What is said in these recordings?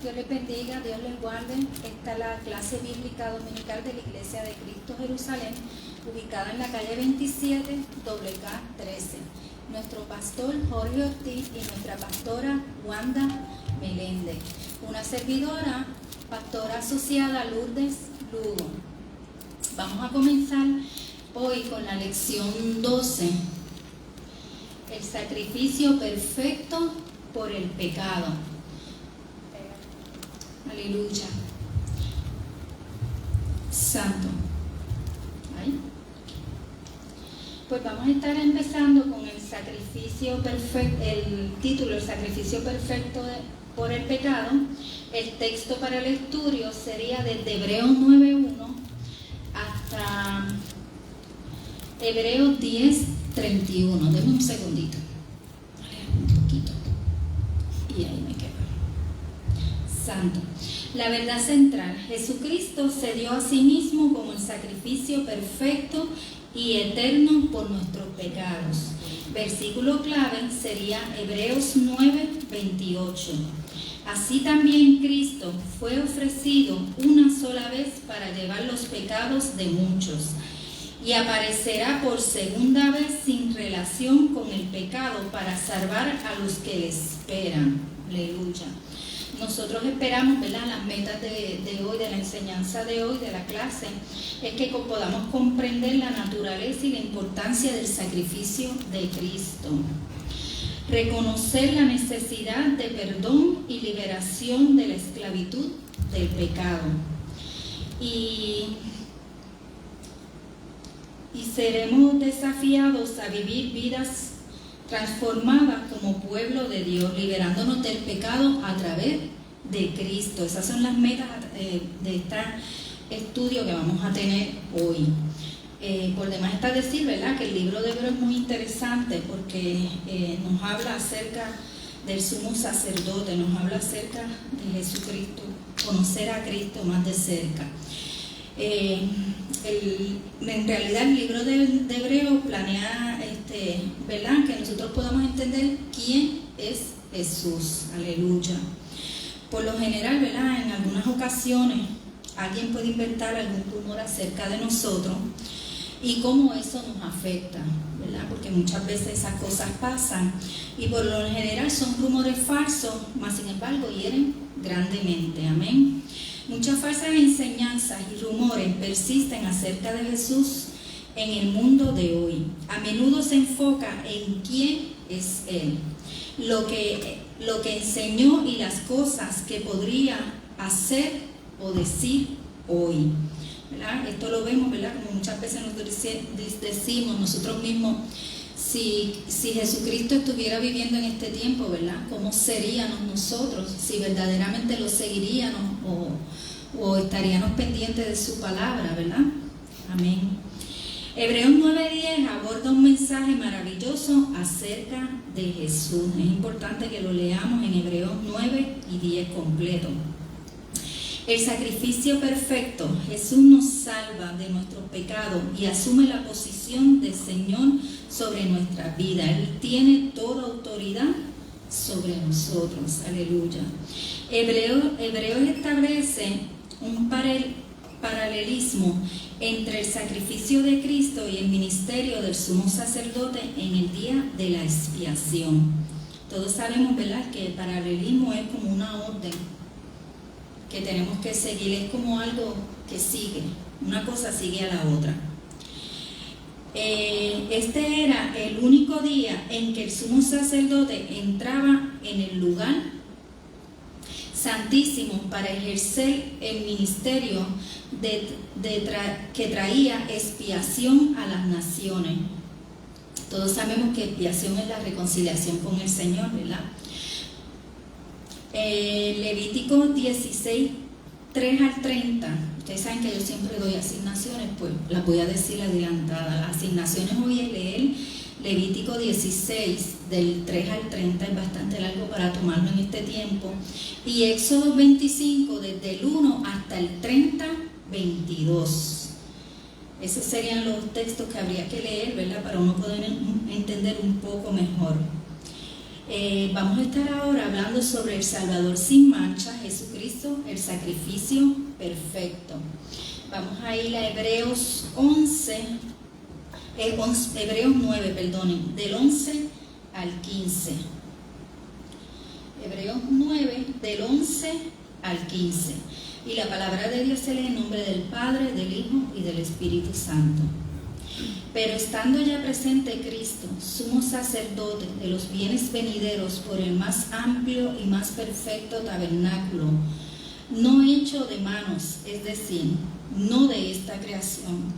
Dios les bendiga, Dios les guarde. Esta es la clase bíblica dominical de la Iglesia de Cristo Jerusalén, ubicada en la calle 27, WK13. Nuestro pastor Jorge Ortiz y nuestra pastora Wanda Meléndez. Una servidora, pastora asociada Lourdes Lugo. Vamos a comenzar hoy con la lección 12. El sacrificio perfecto por el pecado. Aleluya. Santo. ¿Ahí? Pues vamos a estar empezando con el sacrificio perfecto, el título, el sacrificio perfecto por el pecado. El texto para el estudio sería desde Hebreos 9:1 hasta Hebreos 10:31. Denme un segundito. Un poquito. Y ahí me quedo. Santo. La verdad central, Jesucristo se dio a sí mismo como el sacrificio perfecto y eterno por nuestros pecados. Versículo clave sería Hebreos 9:28. Así también Cristo fue ofrecido una sola vez para llevar los pecados de muchos, y aparecerá por segunda vez sin relación con el pecado para salvar a los que le esperan. Aleluya. Nosotros esperamos, ¿verdad? Las metas de hoy, de la enseñanza de hoy, de la clase, es que podamos comprender la naturaleza y la importancia del sacrificio de Cristo. Reconocer la necesidad de perdón y liberación de la esclavitud del pecado. Y seremos desafiados a vivir vidas transformadas como pueblo de Dios, liberándonos del pecado a través de Cristo. Esas son las metas de este estudio que vamos a tener hoy. Por demás está decir, ¿verdad?, que el libro de Hebreos es muy interesante porque nos habla acerca del sumo sacerdote, nos habla acerca de Jesucristo, conocer a Cristo más de cerca. En realidad el libro de Hebreos planea, ¿verdad?, que nosotros podamos entender quién es Jesús. Aleluya. Por lo general, ¿verdad?, en algunas ocasiones alguien puede inventar algún rumor acerca de nosotros y cómo eso nos afecta, ¿verdad?, porque muchas veces esas cosas pasan y por lo general son rumores falsos, mas sin embargo hieren grandemente. Amén. Muchas falsas enseñanzas y rumores persisten acerca de Jesús en el mundo de hoy. A menudo se enfoca en quién es Él, lo que enseñó y las cosas que podría hacer o decir hoy, ¿verdad? Esto lo vemos, ¿verdad?, como muchas veces nosotros decimos nosotros mismos, si Jesucristo estuviera viviendo en este tiempo, ¿verdad?, ¿cómo seríamos nosotros? Si verdaderamente lo seguiríamos o estaríamos pendientes de su palabra, ¿verdad? Amén. Hebreos 9:10 aborda un mensaje maravilloso acerca de Jesús. Es importante que lo leamos en Hebreos 9 y 10 completo. El sacrificio perfecto. Jesús nos salva de nuestros pecados y asume la posición de Señor sobre nuestra vida. Él tiene toda autoridad sobre nosotros. Aleluya. Hebreos establece un paralelismo entre el sacrificio de Cristo y el ministerio del sumo sacerdote en el día de la expiación. Todos sabemos, ¿verdad?, que el paralelismo es como una orden que tenemos que seguir, es como algo que sigue, una cosa sigue a la otra. Este era el único día en que el sumo sacerdote entraba en el lugar santísimo para ejercer el ministerio que traía expiación a las naciones. Todos sabemos que expiación es la reconciliación con el Señor, ¿verdad? Levítico 16, 3 al 30. Ustedes saben que yo siempre doy asignaciones, pues las voy a decir adelantada. Las asignaciones hoy es leer Levítico 16, del 3 al 30, es bastante largo para tomarlo en este tiempo. Y Éxodo 25, desde el 1 hasta el 30, 22. Esos serían los textos que habría que leer, ¿verdad?, para uno poder entender un poco mejor. Vamos a estar ahora hablando sobre el Salvador sin mancha, Jesucristo, el sacrificio perfecto. Vamos a ir a Hebreos 9, perdonen, del 11 al 15. Hebreos 9, del 11 al 15. Y la palabra de Dios se lee en nombre del Padre, del Hijo y del Espíritu Santo. Pero estando ya presente Cristo, sumo sacerdote de los bienes venideros por el más amplio y más perfecto tabernáculo, no hecho de manos, es decir, no de esta creación,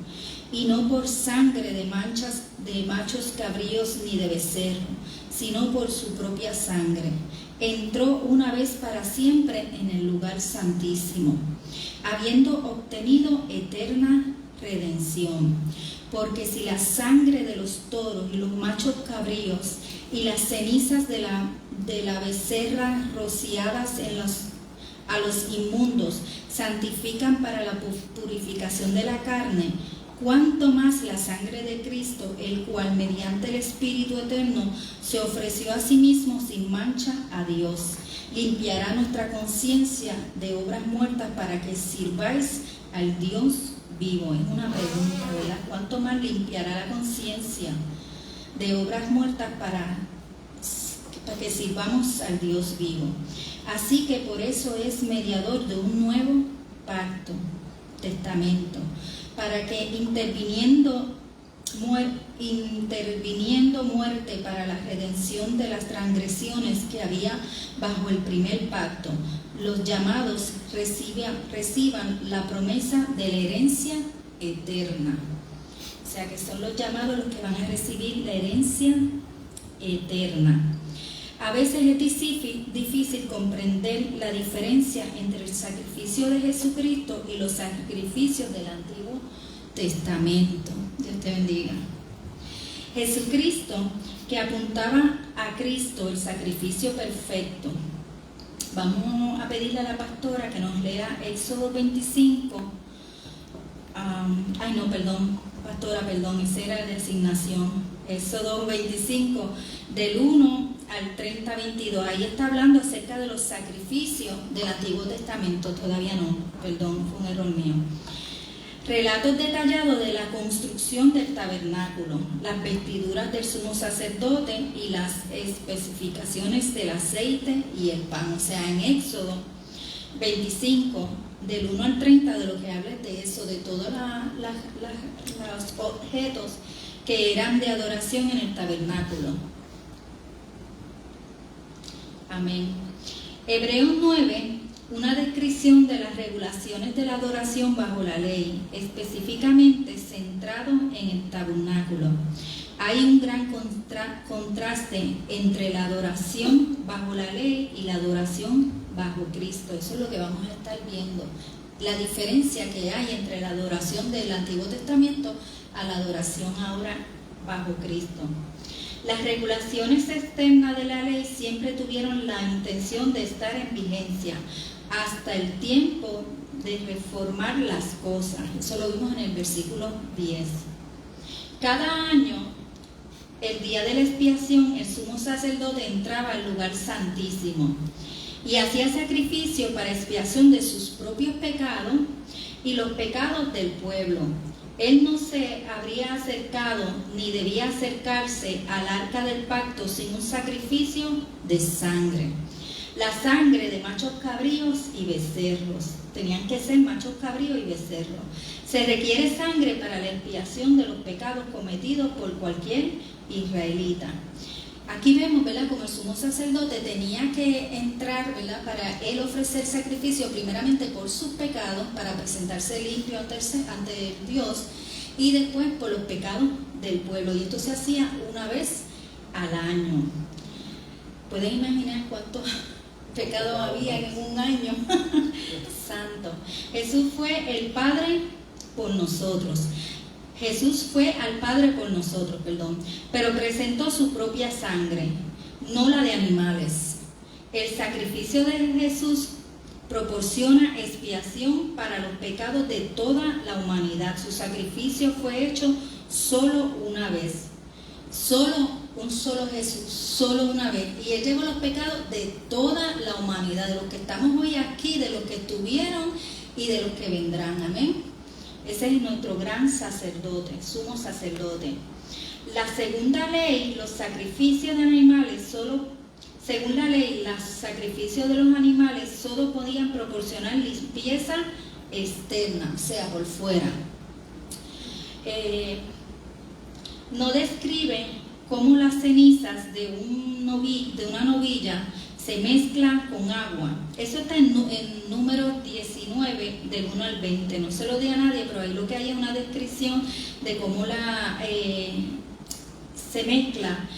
y no por sangre de machos cabríos ni de becerro, sino por su propia sangre, entró una vez para siempre en el lugar santísimo, habiendo obtenido eterna redención. Porque si la sangre de los toros y los machos cabríos y las cenizas de la becerra rociadas a los inmundos santifican para la purificación de la carne, cuánto más la sangre de Cristo, el cual mediante el Espíritu Eterno se ofreció a sí mismo sin mancha a Dios, limpiará nuestra conciencia de obras muertas para que sirváis al Dios vivo. Es una pregunta, ¿verdad? ¿Cuánto más limpiará la conciencia de obras muertas para que sirvamos al Dios vivo? Así que por eso es mediador de un nuevo pacto, testamento, para que interviniendo muerte para la redención de las transgresiones que había bajo el primer pacto, los llamados reciban la promesa de la herencia eterna. O sea que son los llamados los que van a recibir la herencia eterna. A veces es difícil comprender la diferencia entre el sacrificio de Jesucristo y los sacrificios del Antiguo Testamento. Dios te bendiga. Jesucristo, que apuntaba a Cristo, el sacrificio perfecto. Vamos a pedirle a la pastora que nos lea Éxodo 25. Esa era la designación. Éxodo 25, del 1 al 30-22. Ahí está hablando acerca de los sacrificios del Antiguo Testamento. Todavía no, perdón, fue un error mío. Relatos detallados de la construcción del tabernáculo, las vestiduras del sumo sacerdote y las especificaciones del aceite y el pan. O sea, en Éxodo 25, del 1 al 30, de lo que habla de eso, de todos los objetos que eran de adoración en el tabernáculo. Amén. Hebreos 9, una descripción de las regulaciones de la adoración bajo la ley, específicamente centrado en el tabernáculo. Hay un gran contraste entre la adoración bajo la ley y la adoración bajo Cristo. Eso es lo que vamos a estar viendo. La diferencia que hay entre la adoración del Antiguo Testamento a la adoración ahora bajo Cristo. Las regulaciones externas de la ley siempre tuvieron la intención de estar en vigencia hasta el tiempo de reformar las cosas. Eso lo vimos en el versículo 10. Cada año, el día de la expiación, el sumo sacerdote entraba al lugar santísimo y hacía sacrificio para expiación de sus propios pecados y los pecados del pueblo. Él no se habría acercado ni debía acercarse al arca del pacto sin un sacrificio de sangre. La sangre de machos cabríos y becerros. Tenían que ser machos cabríos y becerros. Se requiere sangre para la expiación de los pecados cometidos por cualquier israelita. Aquí vemos, ¿verdad?, como el sumo sacerdote tenía que entrar, ¿verdad?, para él ofrecer sacrificio primeramente por sus pecados, para presentarse limpio ante Dios, y después por los pecados del pueblo. Y esto se hacía una vez al año. ¿Pueden imaginar cuántos pecados había en un año? Santo. Jesús fue el Padre por nosotros. Jesús fue al Padre por nosotros, pero presentó su propia sangre, no la de animales. El sacrificio de Jesús proporciona expiación para los pecados de toda la humanidad. Su sacrificio fue hecho solo una vez, solo un solo Jesús, solo una vez. Y Él llevó los pecados de toda la humanidad, de los que estamos hoy aquí, de los que estuvieron y de los que vendrán. Amén. Ese es nuestro gran sacerdote, sumo sacerdote. La segunda ley, los sacrificios de animales, según la ley, los sacrificios de los animales solo podían proporcionar limpieza externa, o sea, por fuera. No describe cómo las cenizas de una novilla se mezclan con agua. Eso está en número 19, del 1 al 20. No se lo di a nadie, pero ahí lo que hay es una descripción de cómo se mezcla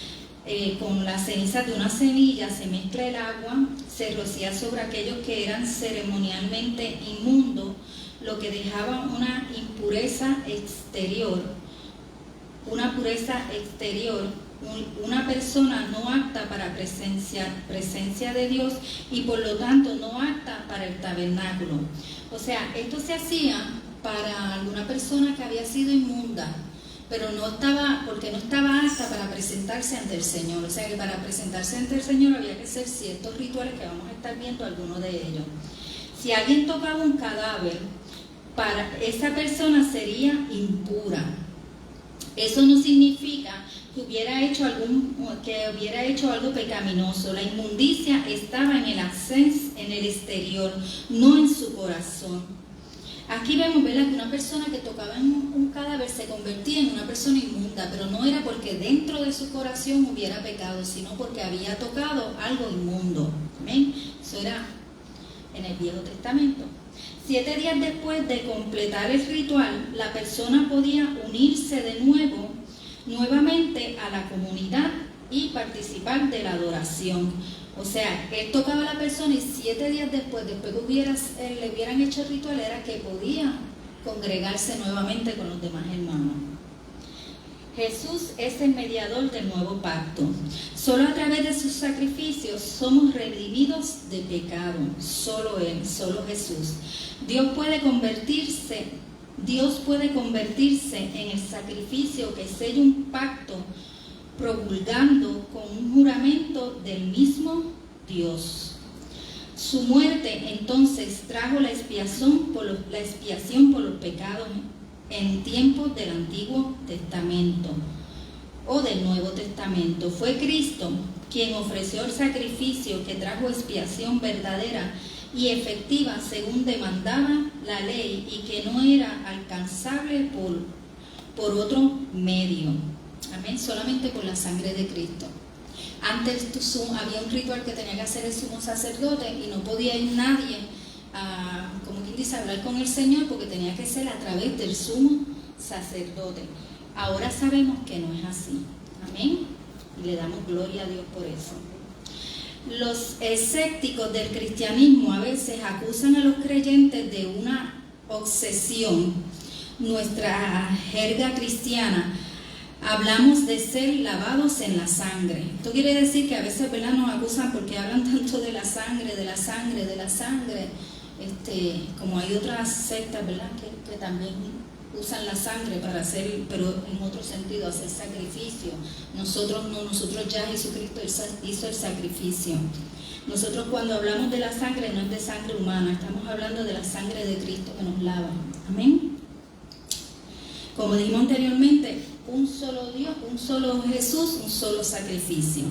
con las cenizas de una semilla, se mezcla el agua, se rocía sobre aquellos que eran ceremonialmente inmundos, lo que dejaba una pureza exterior, una persona no apta para presencia de Dios y por lo tanto no apta para el tabernáculo. O sea, esto se hacía para alguna persona que había sido inmunda, pero porque no estaba apta para presentarse ante el Señor. O sea que para presentarse ante el Señor había que hacer ciertos rituales que vamos a estar viendo algunos de ellos. Si alguien tocaba un cadáver, para esa persona sería impura. Eso no significa que hubiera hecho algo pecaminoso. La inmundicia estaba en el exterior, no en su corazón. Aquí vemos, ¿verdad?, que una persona que tocaba en un cadáver se convertía en una persona inmunda, pero no era porque dentro de su corazón hubiera pecado, sino porque había tocado algo inmundo. ¿Amén? Eso era en el Viejo Testamento. 7 días después de completar el ritual, la persona podía unirse nuevamente a la comunidad y participar de la adoración. O sea, él tocaba a la persona y 7 días después que le hubieran hecho el ritual, era que podía congregarse nuevamente con los demás hermanos. Jesús es el mediador del nuevo pacto. Solo a través de sus sacrificios somos redimidos de pecado. Solo Él, solo Jesús. Dios puede convertirse en el sacrificio que sella un pacto, promulgando con un juramento del mismo Dios. Su muerte entonces trajo la expiación por los pecados en tiempos del Antiguo Testamento o del Nuevo Testamento. Fue Cristo quien ofreció el sacrificio que trajo expiación verdadera y efectiva según demandaba la ley y que no era alcanzable por otro medio. Amén, solamente por la sangre de Cristo. Antes había un ritual que tenía que hacer el sumo sacerdote y no podía ir nadie a, como quien dice, hablar con el Señor, porque tenía que ser a través del sumo sacerdote. Ahora sabemos que no es así. Amén. Y le damos gloria a Dios por eso. Los escépticos del cristianismo a veces acusan a los creyentes de una obsesión. Nuestra jerga cristiana hablamos de ser lavados en la sangre. Esto quiere decir que a veces, ¿verdad?, nos acusan porque hablan tanto de la sangre, como hay otras sectas, ¿verdad?, que también usan la sangre para hacer, pero en otro sentido, hacer sacrificio. Nosotros no, nosotros ya Jesucristo hizo el sacrificio. Nosotros cuando hablamos de la sangre no es de sangre humana, estamos hablando de la sangre de Cristo que nos lava. Amén. Como dijimos anteriormente, un solo Dios, un solo Jesús, un solo sacrificio.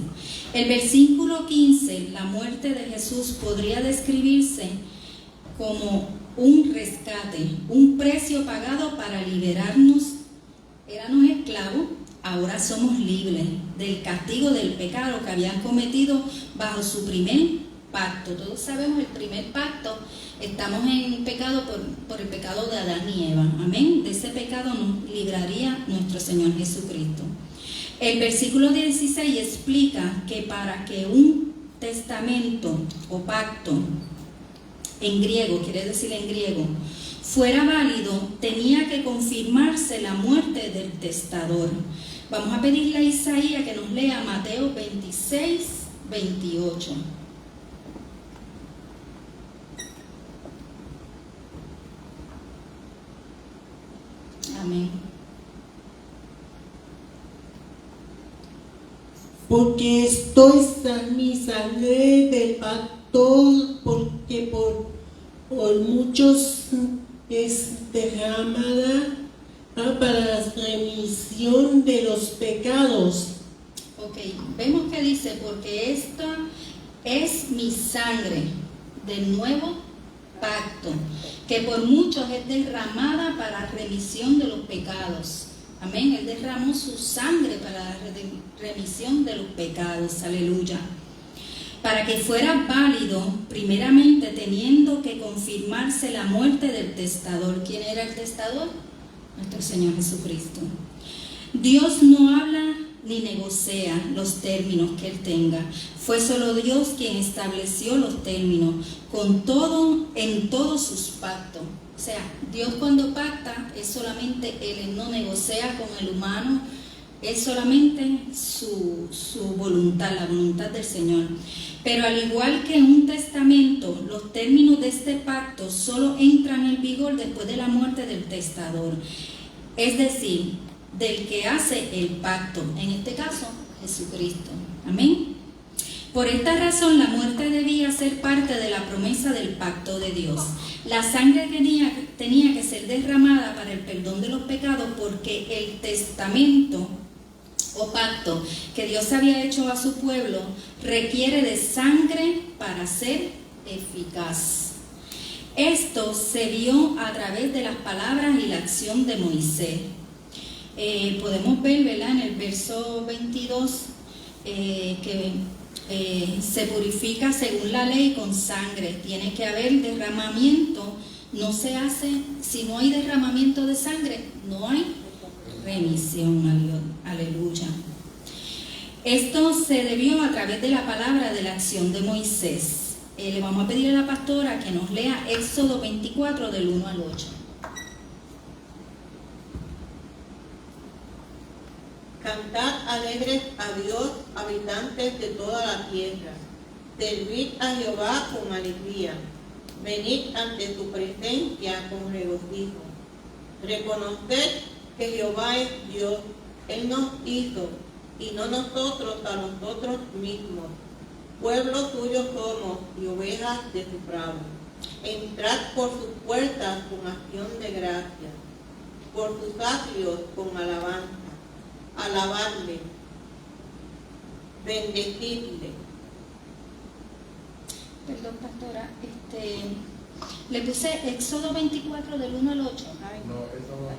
El versículo 15, la muerte de Jesús, podría describirse como un rescate, un precio pagado para liberarnos. Éramos esclavos, ahora somos libres del castigo del pecado que habían cometido bajo su primer pacto. Todos sabemos el primer pacto. Estamos en pecado por el pecado de Adán y Eva. Amén. De ese pecado nos libraría nuestro Señor Jesucristo. El versículo 16 explica que para que un testamento o pacto, en griego, quiere decir en griego, fuera válido, tenía que confirmarse la muerte del testador. Vamos a pedirle a Isaías que nos lea Mateo 26, 28. Amén. porque esto es mi sangre del pacto, porque por muchos es derramada para la remisión de los pecados. Ok, vemos que dice, porque esta es mi sangre del nuevo pacto, que por muchos es derramada para remisión de los pecados. Amén, Él derramó su sangre para la remisión de los pecados, aleluya. Para que fuera válido, primeramente teniendo que confirmarse la muerte del testador. ¿Quién era el testador? Nuestro Señor Jesucristo. Dios no habla ni negocia los términos que Él tenga. Fue solo Dios quien estableció los términos en todos sus pactos. O sea, Dios cuando pacta es solamente Él no negocia con el humano, es solamente su voluntad, la voluntad del Señor. Pero al igual que en un testamento, los términos de este pacto solo entran en vigor después de la muerte del testador, es decir, del que hace el pacto, en este caso, Jesucristo. Amén. Por esta razón, la muerte debía ser parte de la promesa del pacto de Dios. La sangre tenía que ser derramada para el perdón de los pecados, porque el testamento o pacto que Dios había hecho a su pueblo requiere de sangre para ser eficaz. Esto se vio a través de las palabras y la acción de Moisés. Podemos ver, ¿verdad?, en el verso 22 que se purifica según la ley con sangre. Tiene que haber derramamiento. No se hace, si no hay derramamiento de sangre, no hay remisión. Aleluya. Esto se debió a través de la palabra de la acción de Moisés. Le vamos a pedir a la pastora que nos lea Éxodo 24 del 1 al 8. Cantad alegres a Dios, habitantes de toda la tierra. Servid a Jehová con alegría. Venid ante su presencia con regocijo. Reconoced que Jehová es Dios. Él nos hizo, y no nosotros a nosotros mismos. Pueblo suyo somos y ovejas de su prado. Entrad por sus puertas con acción de gracia, por sus atrios con alabanza. Alabadle, bendecidle. Perdón, pastora, le puse Éxodo 24 del 1 al 8.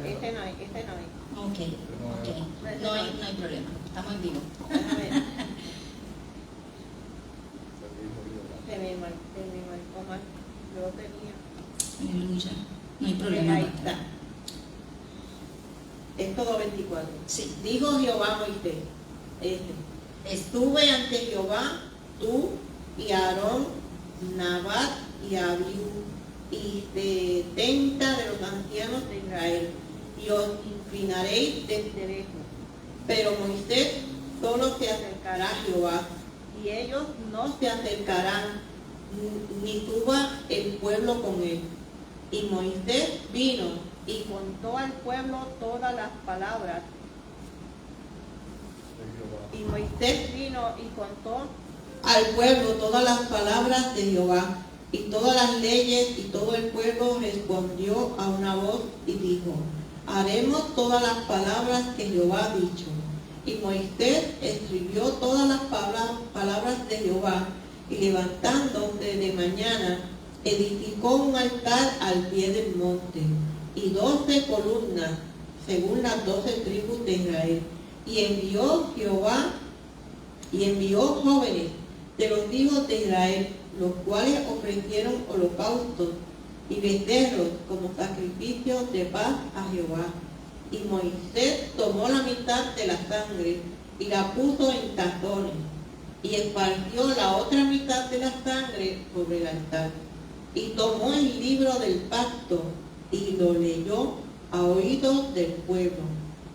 Este no hay. Ok. No hay problema, estamos en vivo. Se me marcó mal. Yo tenía. Aleluya, no hay problema. Ahí está. Éxodo 24. Sí. Dijo Jehová a Moisés: estuve ante Jehová, tú y Aarón, Nabat y Abiú, y 70 de los ancianos de Israel, y os inclinaréis desde lejos. Pero Moisés solo se acercará a Jehová, y ellos no se acercarán, ni suba el pueblo con él. Y Moisés vino y contó al pueblo todas las palabras. Y Moisés vino y contó al pueblo todas las palabras de Jehová y todas las leyes, y todo el pueblo respondió a una voz y dijo: haremos todas las palabras que Jehová ha dicho. Y Moisés escribió todas las palabras de Jehová, y levantándose de mañana, edificó un altar al pie del monte, y 12 columnas, según las 12 tribus de Israel. Y envió jóvenes de los hijos de Israel, los cuales ofrecieron holocaustos y becerros como sacrificio de paz a Jehová. Y Moisés tomó la mitad de la sangre y la puso en tazones, y esparció la otra mitad de la sangre sobre el altar. Y tomó el libro del pacto y lo leyó a oídos del pueblo,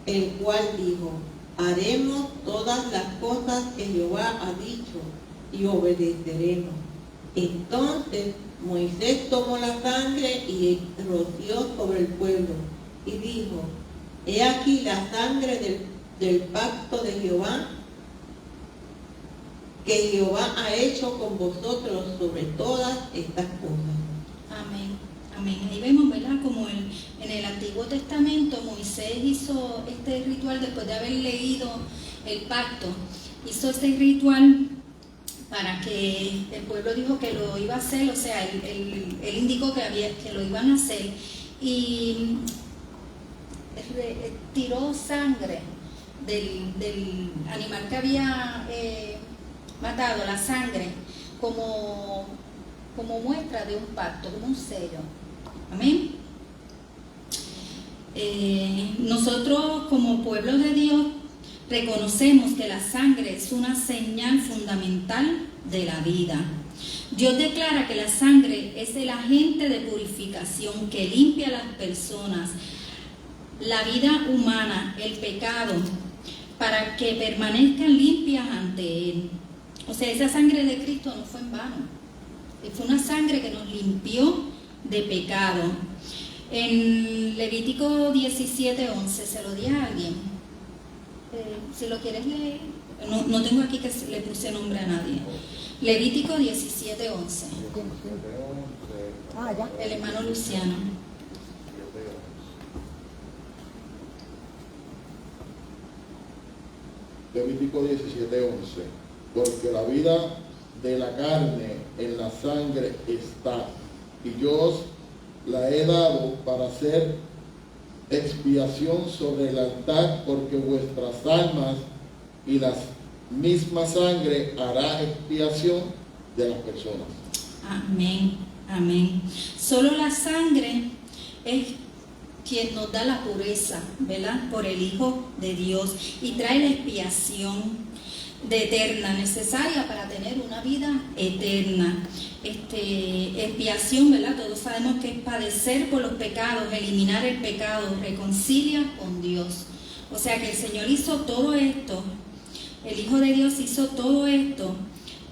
el cual dijo: haremos todas las cosas que Jehová ha dicho y obedeceremos. Entonces Moisés tomó la sangre y roció sobre el pueblo y dijo: he aquí la sangre del pacto de Jehová que Jehová ha hecho con vosotros sobre todas estas cosas. Amén. Amén. Ahí vemos, ¿verdad? Como en el Antiguo Testamento Moisés hizo este ritual después de haber leído el pacto. Hizo este ritual para que el pueblo dijo que lo iba a hacer, o sea, él indicó que lo iban a hacer y tiró sangre del animal que había matado, la sangre, como muestra de un pacto, como un sello. Amén. Nosotros como pueblo de Dios reconocemos que la sangre es una señal fundamental de la vida. Dios declara que la sangre es el agente de purificación que limpia a las personas, la vida humana, el pecado, para que permanezcan limpias ante Él. O sea, esa sangre de Cristo no fue en vano. Fue una sangre que nos limpió de pecado. En Levítico 17:11, se lo di a alguien. Si lo quieres leer, no tengo aquí que le puse nombre a nadie. Levítico 17:11. El hermano Luciano. Levítico 17:11. Porque la vida de la carne en la sangre está, y yo os la he dado para hacer expiación sobre el altar, porque vuestras almas y la misma sangre hará expiación de las personas. Amén, amén. Solo la sangre es quien nos da la pureza, ¿verdad? Por el Hijo de Dios, y trae la expiación de eterna, necesaria para tener una vida eterna. Expiación, ¿verdad? Todos sabemos que es padecer por los pecados, eliminar el pecado, reconcilia con Dios. O sea que el Señor hizo todo esto, el Hijo de Dios hizo todo esto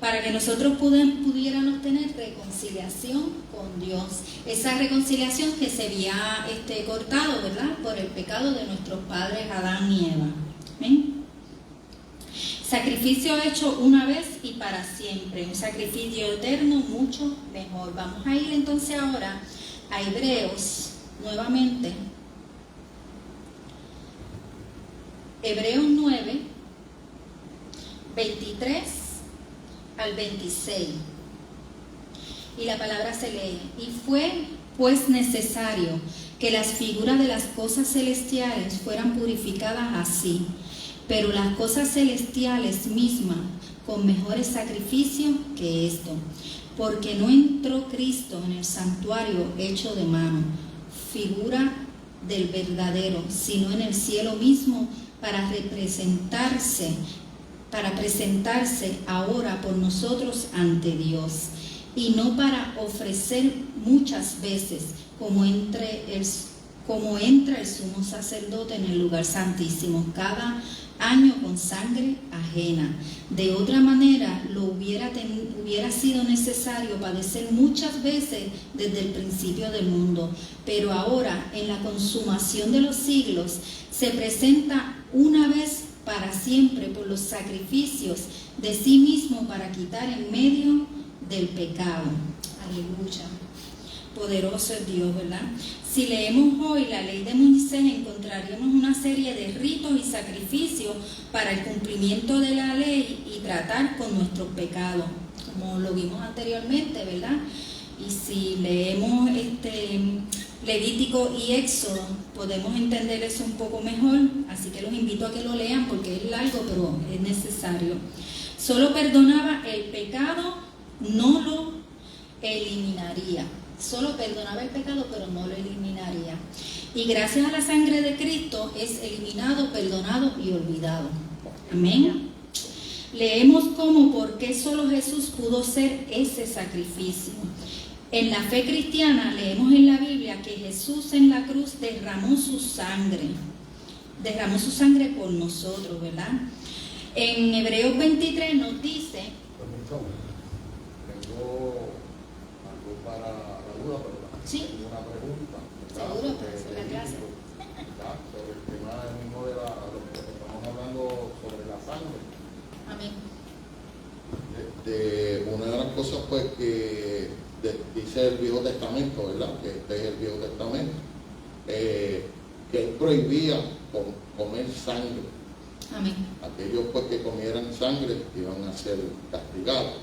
para que nosotros pudiéramos tener reconciliación con Dios. Esa reconciliación que se había cortado, ¿verdad? Por el pecado de nuestros padres Adán y Eva. ¿Amén? Sacrificio hecho una vez y para siempre, un sacrificio eterno mucho mejor. Vamos a ir entonces ahora a Hebreos nuevamente. Hebreos 9, 23 al 26. Y la palabra se lee: y fue pues necesario que las figuras de las cosas celestiales fueran purificadas así, pero las cosas celestiales mismas con mejores sacrificios que esto, porque no entró Cristo en el santuario hecho de mano, figura del verdadero, sino en el cielo mismo, para presentarse ahora por nosotros ante Dios, y no para ofrecer muchas veces como entra el sumo sacerdote en el lugar santísimo cada año con sangre ajena. De otra manera lo hubiera sido necesario padecer muchas veces desde el principio del mundo, pero ahora en la consumación de los siglos se presenta una vez para siempre por los sacrificios de sí mismo para quitar en medio del pecado. Aleluya. Poderoso es Dios, ¿verdad? Si leemos hoy la ley de Moisés, encontraríamos una serie de ritos y sacrificios para el cumplimiento de la ley y tratar con nuestros pecados, como lo vimos anteriormente, ¿verdad? Y si leemos Levítico y Éxodo, podemos entender eso un poco mejor, así que los invito a que lo lean porque es largo, pero es necesario. Solo perdonaba el pecado, no lo eliminaría. Solo perdonaba el pecado, pero no lo eliminaría. Y gracias a la sangre de Cristo es eliminado, perdonado y olvidado. Amén. Leemos por qué solo Jesús pudo ser ese sacrificio. En la fe cristiana leemos en la Biblia que Jesús en la cruz derramó su sangre por nosotros, ¿verdad? En Hebreos 23 nos dice... Tengo algo para la duda, pero sí, una pregunta. Seguro, para hacer la clase. Sobre el tema mismo de lo que estamos hablando sobre la sangre. Amén. una de las cosas pues que dice el Viejo Testamento, ¿verdad? Que este es el Viejo Testamento, que él prohibía comer sangre. Amén. Aquellos pues que comieran sangre iban a ser castigados,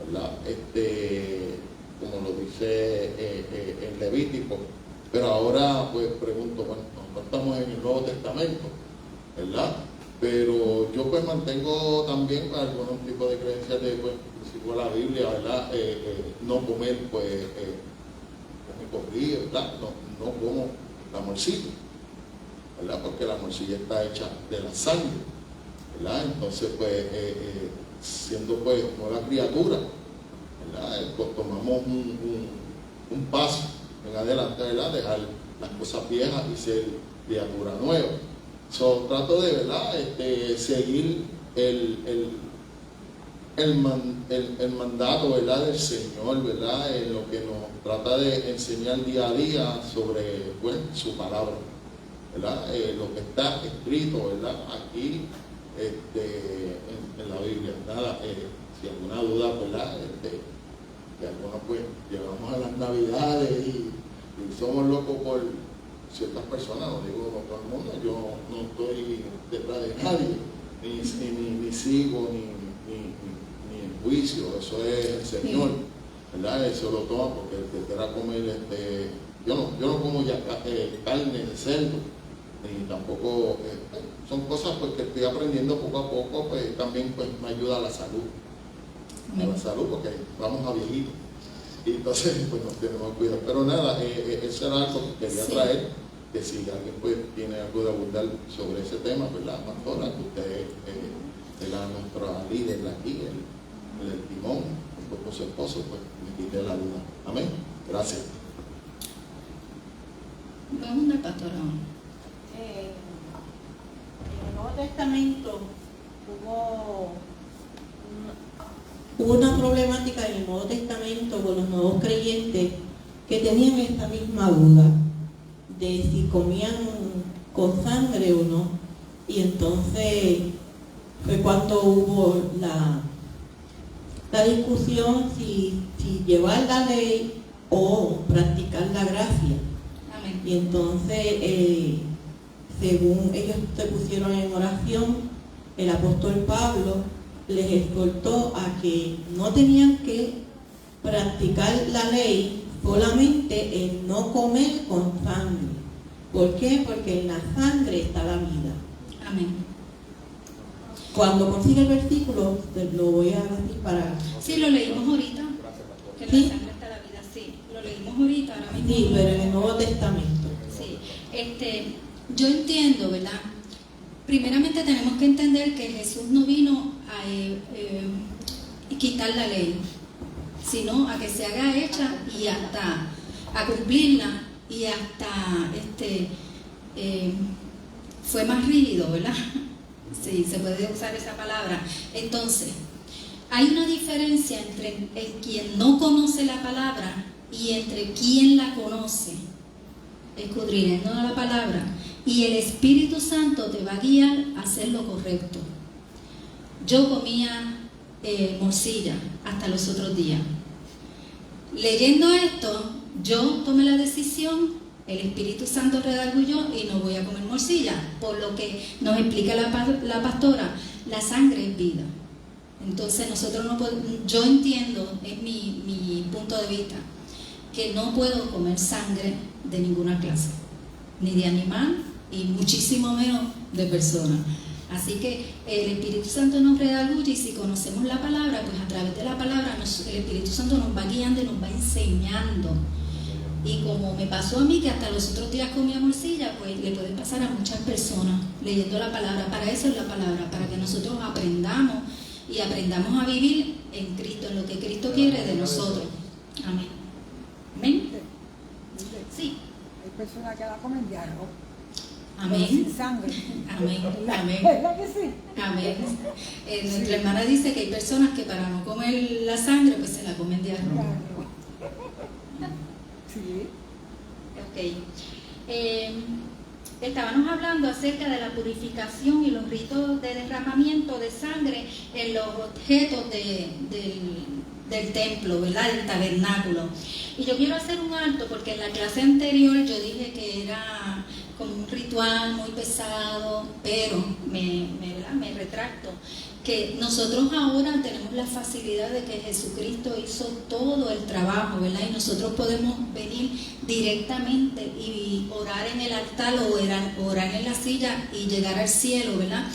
¿verdad? Como lo dice en Levítico. Pero ahora pues pregunto, bueno, no estamos en el Nuevo Testamento, ¿verdad? Pero yo pues mantengo también pues, algunos tipos de creencias de pues, sigo la Biblia, ¿verdad? No comer pues cocodrilo, ¿verdad? No como la morcilla, ¿verdad? Porque la morcilla está hecha de la sangre, ¿verdad? Entonces pues siendo pues nueva criatura, ¿verdad? Pues, tomamos un paso en adelante, ¿verdad? Dejar las cosas viejas y ser criatura nueva. Trato de, ¿verdad? Seguir el mandato, ¿verdad? Del Señor, ¿verdad? En lo que nos trata de enseñar día a día sobre pues, su palabra, ¿verdad? Lo que está escrito, ¿verdad? Aquí en la Biblia. Nada, si alguna duda, ¿verdad? Que algunos pues llegamos a las Navidades y somos locos por ciertas personas, no digo no todo el mundo, yo no estoy detrás de nadie, ni sigo, ni en juicio, eso es el Señor, ¿verdad? Eso lo toma porque el que quiera comer, yo no como ya carne de cerdo, ni tampoco, son cosas pues, que estoy aprendiendo poco a poco, pues también pues, me ayuda a la salud, porque vamos a viejitos. Y entonces pues nos tenemos que cuidar. Pero nada, eso era algo que quería traer, que si alguien pues tiene algo de abundar sobre ese tema, ¿verdad? Pastora, que usted era nuestra líder aquí, el timón, con su esposo, pues me quité la duda. Amén. Gracias. Vamos al pastor ahora. En el Nuevo Testamento hubo una problemática en el Nuevo Testamento con los nuevos creyentes que tenían esta misma duda de si comían con sangre o no. Y entonces fue cuando hubo la discusión si llevar la ley o practicar la gracia. Amén. Y entonces, según ellos se pusieron en oración, el apóstol Pablo les exhortó a que no tenían que practicar la ley, solamente el no comer con sangre. ¿Por qué? Porque en la sangre está la vida. Amén. Cuando consiga el versículo, lo voy a decir para... Sí, lo leímos ahorita, que en ¿Sí? la sangre está la vida, sí, lo leímos ahorita, ahora mismo. Sí, pero en el Nuevo Testamento. Sí, yo entiendo, ¿verdad? Primeramente tenemos que entender que Jesús no vino a quitar la ley, sino a que se haga hecha y hasta a cumplirla y hasta fue más rígido, ¿verdad? Sí, se puede usar esa palabra. Entonces, hay una diferencia entre el quien no conoce la palabra y entre quien la conoce, escudriñando la palabra, y el Espíritu Santo te va a guiar a hacer lo correcto. Yo comía morcilla hasta los otros días. Leyendo esto, yo tomé la decisión, el Espíritu Santo redarguyó y no voy a comer morcilla, por lo que nos explica la pastora, la sangre es vida. Entonces nosotros no podemos, yo entiendo, es mi punto de vista, que no puedo comer sangre de ninguna clase, ni de animal y muchísimo menos de persona. Así que el Espíritu Santo nos redarguye y si conocemos la palabra, pues a través de la palabra el Espíritu Santo nos va guiando y nos va enseñando. Y como me pasó a mí, que hasta los otros días comía morcilla, pues le puede pasar a muchas personas leyendo la palabra. Para eso es la palabra, para que nosotros aprendamos y aprendamos a vivir en Cristo, en lo que Cristo quiere de nosotros. Amén. Amén. Sí. Hay personas que la comen de arroz. Amén. Sin sangre. Amén. Amén. ¿Verdad que sí? Amén. Nuestra hermana dice que hay personas que para no comer la sangre, pues se la comen de arroz. Sí. Ok. estábamos hablando acerca de la purificación y los ritos de derramamiento de sangre en los objetos del templo, ¿verdad? Del tabernáculo. Y yo quiero hacer un alto porque en la clase anterior yo dije que era como un ritual muy pesado, pero me retracto, que nosotros ahora tenemos la facilidad de que Jesucristo hizo todo el trabajo, ¿verdad? Y nosotros podemos venir directamente y orar en el altar o orar en la silla y llegar al cielo, ¿verdad?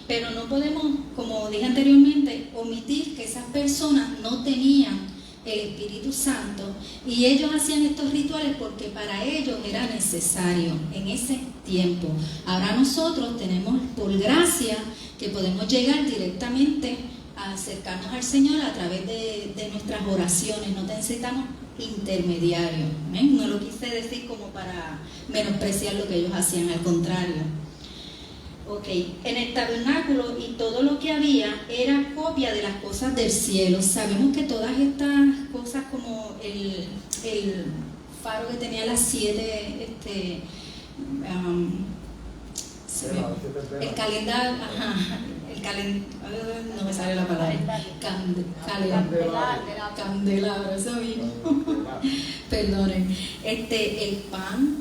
Pero no podemos, como dije anteriormente, omitir que esas personas no tenían el Espíritu Santo y ellos hacían estos rituales porque para ellos era necesario en ese tiempo. Ahora nosotros tenemos por gracia que podemos llegar directamente a acercarnos al Señor a través de nuestras oraciones, no necesitamos intermediarios, ¿eh? No lo quise decir como para menospreciar lo que ellos hacían, al contrario. Ok, en el tabernáculo y todo lo que había era copia de las cosas del cielo. Sabemos que todas estas cosas como el faro que tenía las 7, el calendario, no me sale la palabra, candelabro, eso mismo, perdonen, el pan,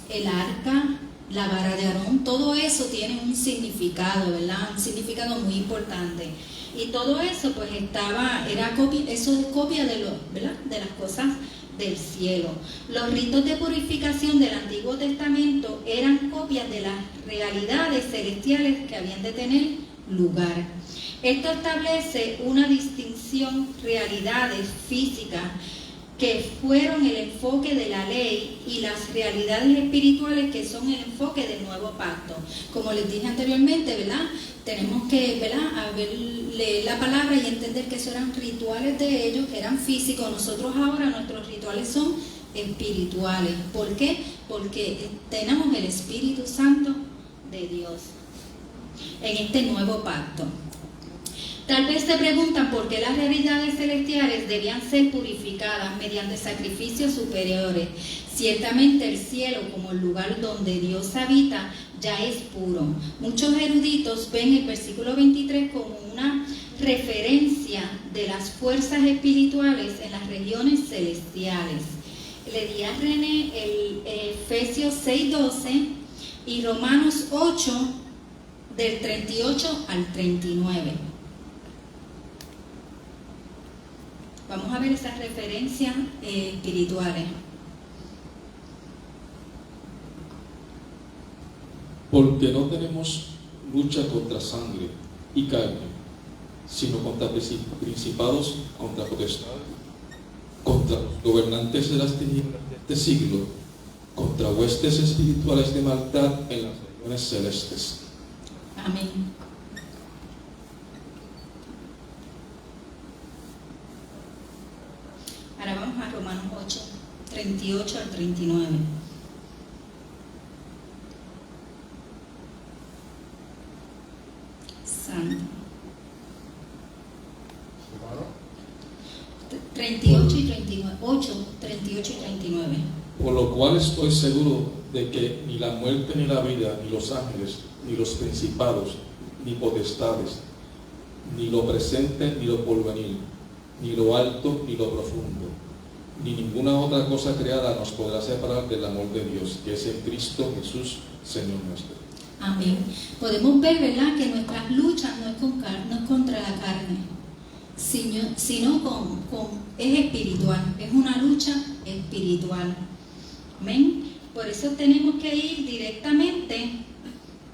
el arca, la vara de Aarón, todo eso tiene un significado, ¿verdad? Un significado muy importante. Y todo eso pues era copia, eso es copia de ¿verdad? De las cosas del cielo. Los ritos de purificación del Antiguo Testamento eran copias de las realidades celestiales que habían de tener lugar. Esto establece una distinción, realidades físicas que fueron el enfoque de la ley y las realidades espirituales que son el enfoque del nuevo pacto. Como les dije anteriormente, ¿verdad? Tenemos que, ¿verdad? Leer la palabra y entender que eso eran rituales de ellos, que eran físicos. Nosotros ahora nuestros rituales son espirituales. ¿Por qué? Porque tenemos el Espíritu Santo de Dios en este nuevo pacto. Tal vez se preguntan por qué las realidades celestiales debían ser purificadas mediante sacrificios superiores. Ciertamente el cielo, como el lugar donde Dios habita, ya es puro. Muchos eruditos ven el versículo 23 como una referencia de las fuerzas espirituales en las regiones celestiales. Le di a René el Efesios 6:12 y Romanos 8, del 38 al 39. Vamos a ver esas referencias espirituales. Porque no tenemos lucha contra sangre y carne, sino contra principados, contra potestades, contra los gobernantes de las tinieblas de este siglo, contra huestes espirituales de maldad en las regiones celestes. Amén. Ahora vamos a Romanos 8, 38 al 39. Santo. 38 y 39. 8, 38 y 39. Por lo cual estoy seguro de que ni la muerte ni la vida, ni los ángeles, ni los principados, ni potestades, ni lo presente ni lo porvenir, ni lo alto ni lo profundo, ni ninguna otra cosa creada nos podrá separar del amor de Dios, que es en Cristo Jesús, Señor nuestro. Amén. Podemos ver, ¿verdad?, que nuestras luchas no es contra la carne, sino es espiritual, es una lucha espiritual. Amén. Por eso tenemos que ir directamente,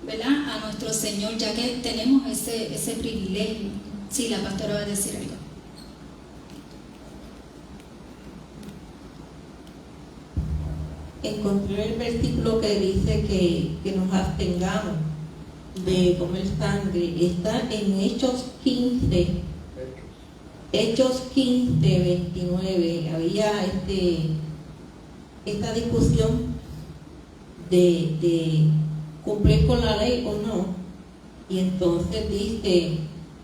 ¿verdad?, a nuestro Señor, ya que tenemos ese privilegio. Sí, la pastora va a decir algo. Encontré el versículo que dice que nos abstengamos de comer sangre. Está en Hechos 15, 29. Había esta discusión de cumplir con la ley o no. Y entonces dice,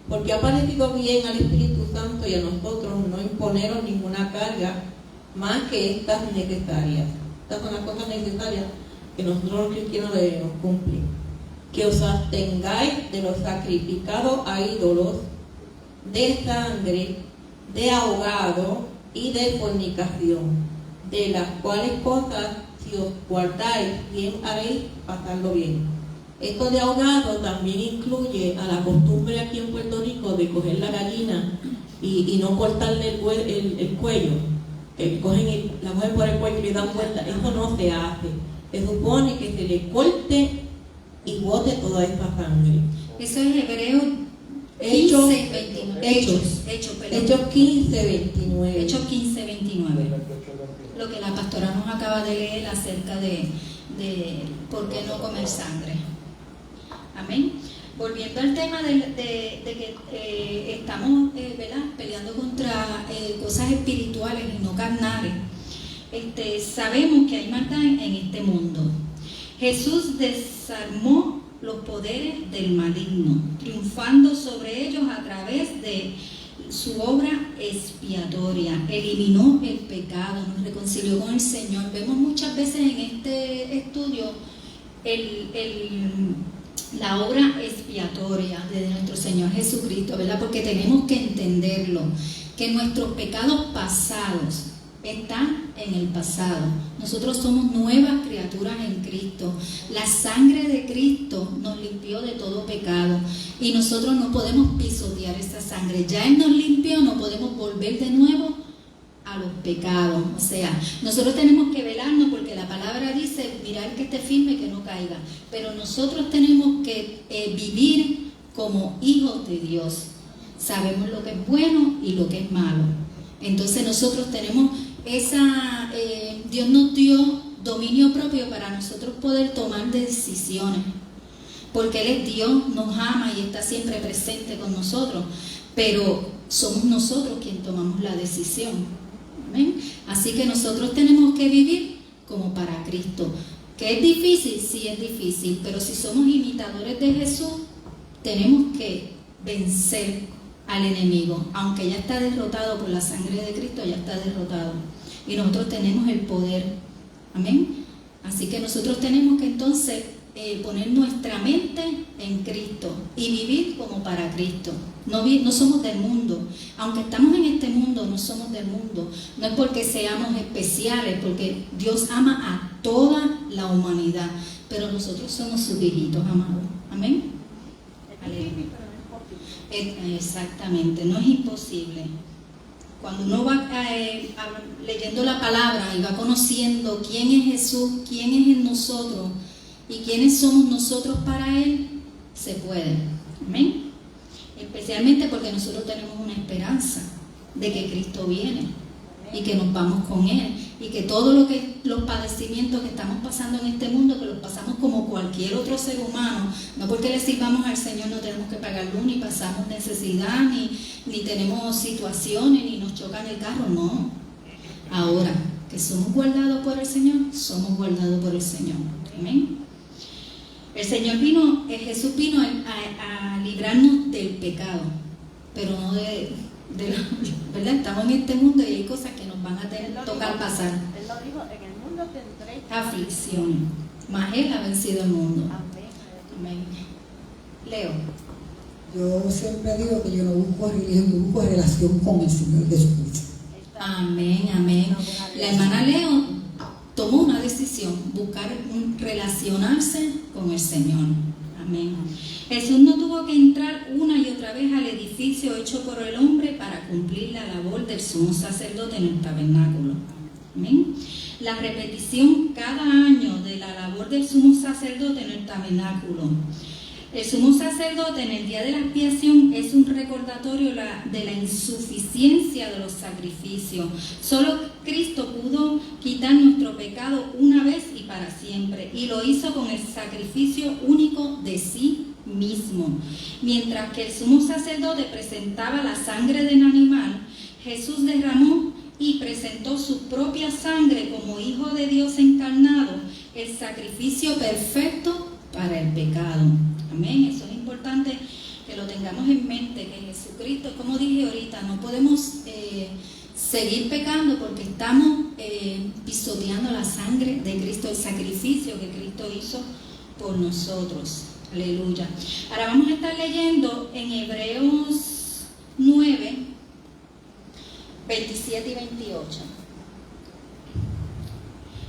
porque ha parecido bien al Espíritu Santo y a nosotros no imponeros ninguna carga más que estas necesarias. Estas son las cosas necesarias que nosotros los cristianos debemos cumplir. Que os abstengáis de los sacrificados a ídolos, de sangre, de ahogado y de fornicación, de las cuales cosas, si os guardáis, bien haréis pasarlo bien. Esto de ahogado también incluye a la costumbre aquí en Puerto Rico de coger la gallina y no cortarle el cuello. La cogen por el cuello y le dan vuelta. Eso no se hace. Se supone que se le corte y bote toda esta sangre. Eso es Hebreos Hechos 15, 29. Hechos 15, 29. Lo que la pastora nos acaba de leer acerca de por qué no comer sangre. Amén. Volviendo al tema de que estamos ¿verdad? Peleando contra cosas espirituales y no carnales. Sabemos que hay maldad en este mundo. Jesús desarmó los poderes del maligno, triunfando sobre ellos a través de su obra expiatoria. Eliminó el pecado, nos reconcilió con el Señor. Vemos muchas veces en este estudio la obra expiatoria de nuestro Señor Jesucristo, ¿verdad? Porque tenemos que entenderlo, que nuestros pecados pasados están en el pasado. Nosotros somos nuevas criaturas en Cristo. La sangre de Cristo nos limpió de todo pecado y nosotros no podemos pisotear esa sangre. Ya Él nos limpió, no podemos volver de nuevo a los pecados. O sea, nosotros tenemos que velarnos porque la palabra dice, mirar que esté firme y que no caiga. Pero nosotros tenemos que vivir como hijos de Dios. Sabemos lo que es bueno y lo que es malo. Entonces nosotros tenemos Dios nos dio dominio propio para nosotros poder tomar decisiones, porque Él es Dios, nos ama y está siempre presente con nosotros, pero somos nosotros quienes tomamos la decisión. ¿Amén? Así que nosotros tenemos que vivir como para Cristo. ¿Que es difícil? Sí, es difícil, pero si somos imitadores de Jesús, tenemos que vencer al enemigo, aunque ya está derrotado por la sangre de Cristo, ya está derrotado y nosotros tenemos el poder. Amén. Así que nosotros tenemos que entonces poner nuestra mente en Cristo y vivir como para Cristo. No somos del mundo, aunque estamos en este mundo, no somos del mundo. No es porque seamos especiales, porque Dios ama a toda la humanidad, pero nosotros somos sus hijitos amados. Amén. Exactamente, no es imposible. Cuando uno va leyendo la palabra y va conociendo quién es Jesús, quién es en nosotros y quiénes somos nosotros para Él, se puede. Amén. Especialmente porque nosotros tenemos una esperanza de que Cristo viene y que nos vamos con Él, y que todos los padecimientos que estamos pasando en este mundo, que los pasamos como cualquier otro ser humano, no porque le sirvamos al Señor no tenemos que pagar luz, ni pasamos necesidad, ni tenemos situaciones, ni nos chocan el carro, no. Ahora que somos guardados por el Señor, somos guardados por el Señor. Amén. El Señor Jesús vino a librarnos del pecado, pero no ¿verdad? Estamos en este mundo y hay cosas que nos van a tocar pasar. Él lo dijo, en el mundo tendréis aflicciones, mas Él ha vencido el mundo. Amén. Leo. Yo siempre digo que yo no busco religión, yo busco relación con el Señor Jesucristo. Amén, amén. La hermana Leo tomó una decisión, buscar relacionarse con el Señor. Amén. Jesús no tuvo que entrar una y otra vez al edificio hecho por el hombre para cumplir la labor del sumo sacerdote en el tabernáculo. Amén. La repetición cada año de la labor del sumo sacerdote en el tabernáculo. El sumo sacerdote en el día de la expiación es un recordatorio de la insuficiencia de los sacrificios. Solo Cristo pudo quitar nuestro pecado una vez y para siempre, y lo hizo con el sacrificio único de sí mismo. Mientras que el sumo sacerdote presentaba la sangre del animal, Jesús derramó y presentó su propia sangre como Hijo de Dios encarnado, el sacrificio perfecto para el pecado. Amén. Eso es importante que lo tengamos en mente, que Jesucristo, como dije ahorita, no podemos seguir pecando porque estamos pisoteando la sangre de Cristo, el sacrificio que Cristo hizo por nosotros. Aleluya. Ahora vamos a estar leyendo en Hebreos 9, 27 y 28.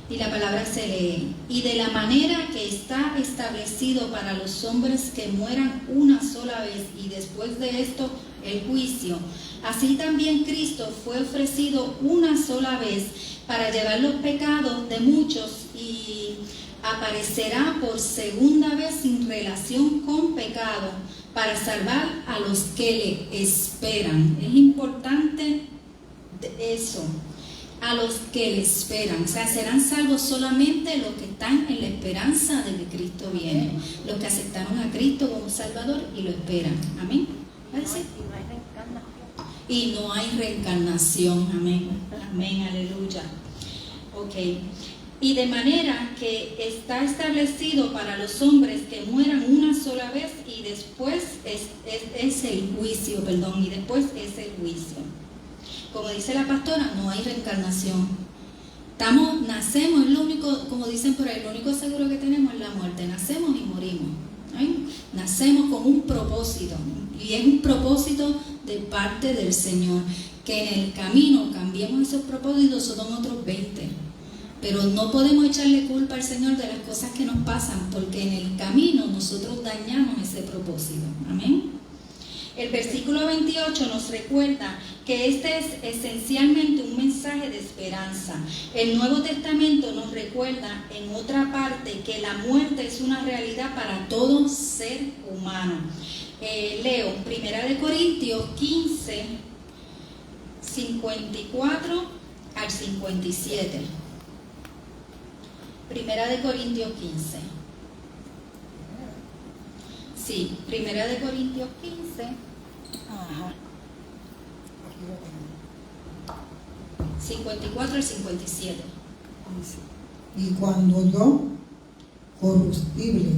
Y la palabra se lee: y de la manera que está establecido para los hombres que mueran una sola vez y después de esto el juicio, así también Cristo fue ofrecido una sola vez para llevar los pecados de muchos y aparecerá por segunda vez sin relación con pecado para salvar a los que le esperan. Es importante eso. A los que le esperan, o sea, serán salvos solamente los que están en la esperanza de que Cristo viene, los que aceptaron a Cristo como Salvador y lo esperan. Amén. Y no hay reencarnación. Amén. Amén, aleluya. Ok. Y de manera que está establecido para los hombres que mueran una sola vez y después es el juicio, y después es el juicio. Como dice la pastora, no hay reencarnación. Nacemos, es lo único, como dicen por ahí, lo único seguro que tenemos es la muerte. Nacemos y morimos. Nacemos con un propósito, y es un propósito de parte del Señor. Que en el camino cambiemos esos propósitos, son otros 20. Pero no podemos echarle culpa al Señor de las cosas que nos pasan, porque en el camino nosotros dañamos ese propósito. Amén. El versículo 28 nos recuerda que este es esencialmente un mensaje de esperanza. El Nuevo Testamento nos recuerda en otra parte que la muerte es una realidad para todo ser humano. Leo 1 Corintios 15, 54 al 57. 1 Corintios 15. Sí, 1 Corintios 15. Ajá. 54 al 57. Y cuando yo, corruptible,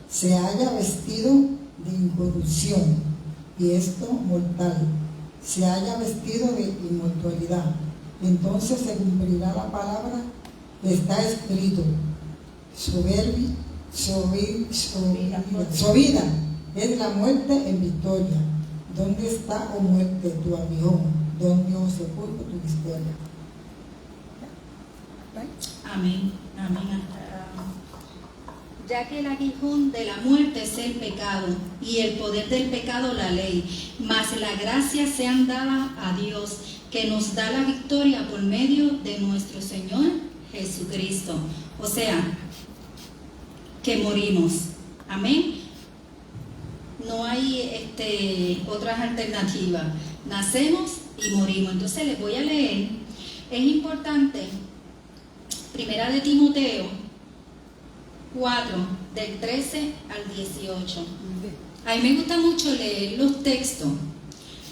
se haya vestido de incorrupción, y esto mortal, se haya vestido de inmortalidad, entonces se cumplirá la palabra que está escrito: subida es la muerte en victoria. ¿Dónde está, oh muerte, tu aguijón? ¿Dónde, oh sepulcro, tu victoria? Amén. Amén. Ya que el aguijón de la muerte es el pecado y el poder del pecado la ley, mas la gracia sean dadas a Dios, que nos da la victoria por medio de nuestro Señor Jesucristo. O sea, que morimos. Amén. No hay otras alternativas. Nacemos y morimos. Entonces les voy a leer. Es importante, 1 de Timoteo 4, del 13 al 18. A mí me gusta mucho leer los textos,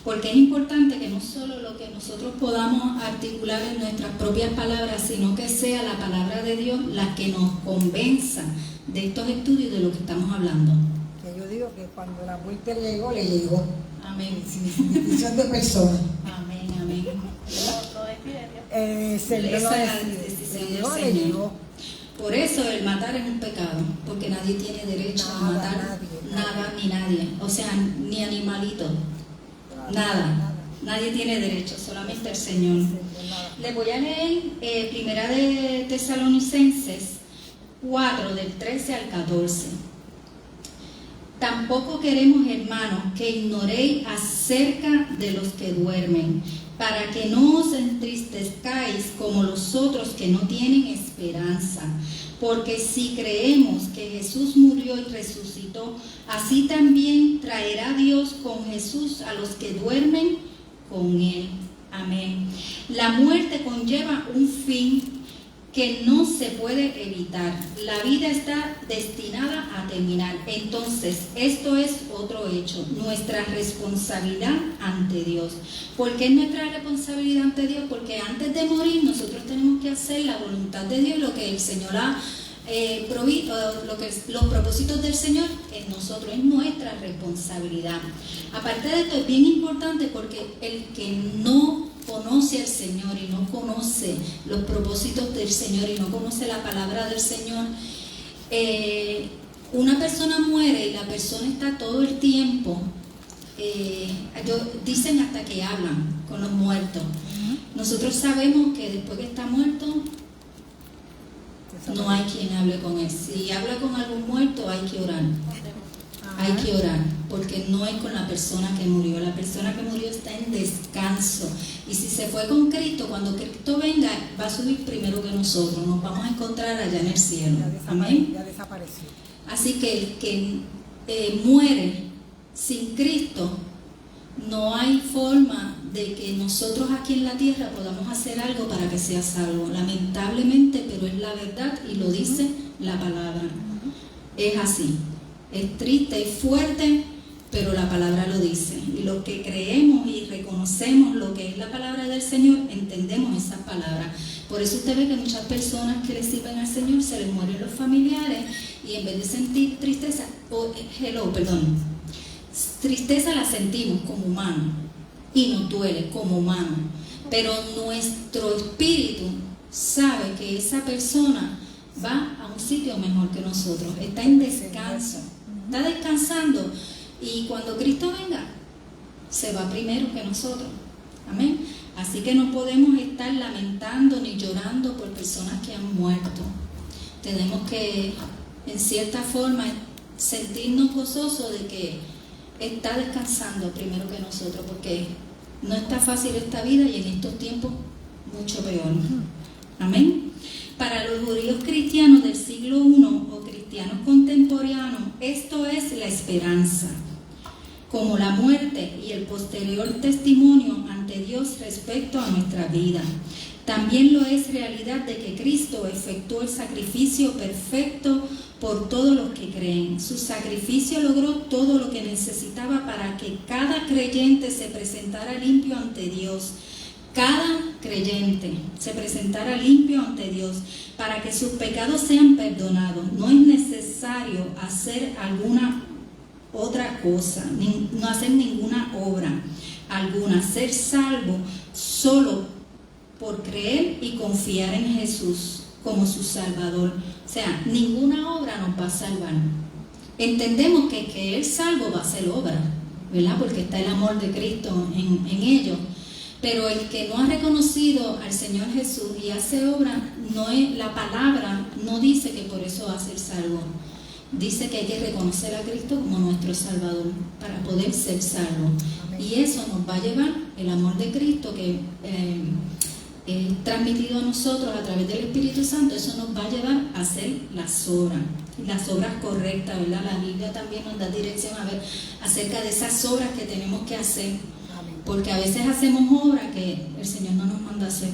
porque es importante que no solo lo que nosotros podamos articular en nuestras propias palabras, sino que sea la palabra de Dios la que nos convenza de estos estudios y de lo que estamos hablando. Que yo digo que cuando la muerte le llegó. Amén. Sin distinción de personas. Amén, amén. Esa es la decisión del Señor. Por eso el matar es un pecado, porque nadie tiene derecho a matar nada ni nadie. O sea, ni animalito. Nada. Nadie tiene derecho, solamente el Señor. Les voy a leer 1 de Tesalonicenses 4, del 13 al 14. Tampoco queremos, hermanos, que ignoréis acerca de los que duermen, para que no os entristezcáis como los otros que no tienen esperanza. Porque si creemos que Jesús murió y resucitó, así también traerá Dios con Jesús a los que duermen con Él. Amén. La muerte conlleva un fin que no se puede evitar. La vida está destinada a terminar. Entonces, esto es otro hecho, nuestra responsabilidad ante Dios. ¿Por qué es nuestra responsabilidad ante Dios? Porque antes de morir nosotros tenemos que hacer la voluntad de Dios, lo que el Señor ha provisto, los propósitos del Señor en nosotros, es nuestra responsabilidad. Aparte de esto, es bien importante porque el que no conoce al Señor y no conoce los propósitos del Señor y no conoce la palabra del Señor, una persona muere y la persona está todo el tiempo, dicen hasta que hablan con los muertos. Nosotros sabemos que después que está muerto, no hay quien hable con él. Si habla con algún muerto, hay que orar. Hay que orar, porque no es con la persona que murió. La persona que murió está en descanso. Y si se fue con Cristo, cuando Cristo venga, va a subir primero que nosotros. Nos vamos a encontrar allá en el cielo. Amén. Ya desapareció. Así que el que muere sin Cristo, no hay forma de que nosotros aquí en la tierra podamos hacer algo para que sea salvo. Lamentablemente, pero es la verdad y lo dice la palabra. Es así. Es triste, es fuerte, pero la palabra lo dice. Y los que creemos y reconocemos lo que es la palabra del Señor, entendemos esas palabras. Por eso usted ve que muchas personas que le sirven al Señor se les mueren los familiares y en vez de sentir tristeza, tristeza la sentimos como humanos y nos duele como humanos, pero nuestro espíritu sabe que esa persona va a un sitio mejor que nosotros, está en descanso, está descansando, y cuando Cristo venga se va primero que nosotros. Amén. Así que no podemos estar lamentando ni llorando por personas que han muerto. Tenemos que, en cierta forma, sentirnos gozosos de que está descansando primero que nosotros, porque no está fácil esta vida y en estos tiempos mucho peor. Amén. Para los judíos cristianos del siglo I o cristianos contemporáneos, esto es la esperanza, como la muerte y el posterior testimonio ante Dios respecto a nuestra vida. También lo es realidad de que Cristo efectuó el sacrificio perfecto por todos los que creen. Su sacrificio logró todo lo que necesitaba para que cada creyente se presentara limpio ante Dios. Cada creyente se presentara limpio ante Dios para que sus pecados sean perdonados. No es necesario hacer alguna otra cosa, no hacer ninguna obra alguna, ser salvo solo por creer y confiar en Jesús como su Salvador. O sea, ninguna obra nos va a salvar. Entendemos que el salvo va a hacer obra, ¿verdad? Porque está el amor de Cristo en ellos. Pero el que no ha reconocido al Señor Jesús y hace obra, la palabra no dice que por eso va a ser salvo. Dice que hay que reconocer a Cristo como nuestro Salvador para poder ser salvo. Y eso nos va a llevar, el amor de Cristo que es transmitido a nosotros a través del Espíritu Santo, eso nos va a llevar a hacer las obras correctas, ¿verdad? La Biblia también nos da dirección a ver acerca de esas obras que tenemos que hacer, porque a veces hacemos obras que el Señor no nos manda a hacer,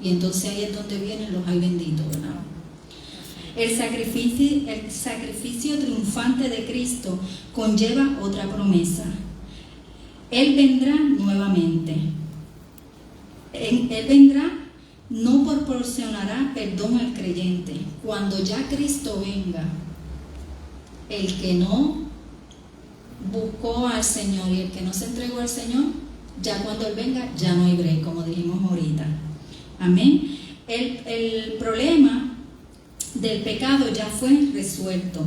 y entonces ahí es donde vienen los ay benditos, ¿verdad? El sacrificio triunfante de Cristo conlleva otra promesa. Él vendrá nuevamente. Él vendrá, no proporcionará perdón al creyente. Cuando ya Cristo venga, el que no buscó al Señor y el que no se entregó al Señor, ya cuando Él venga, ya no hay break, como dijimos ahorita. Amén. El problema del pecado ya fue resuelto.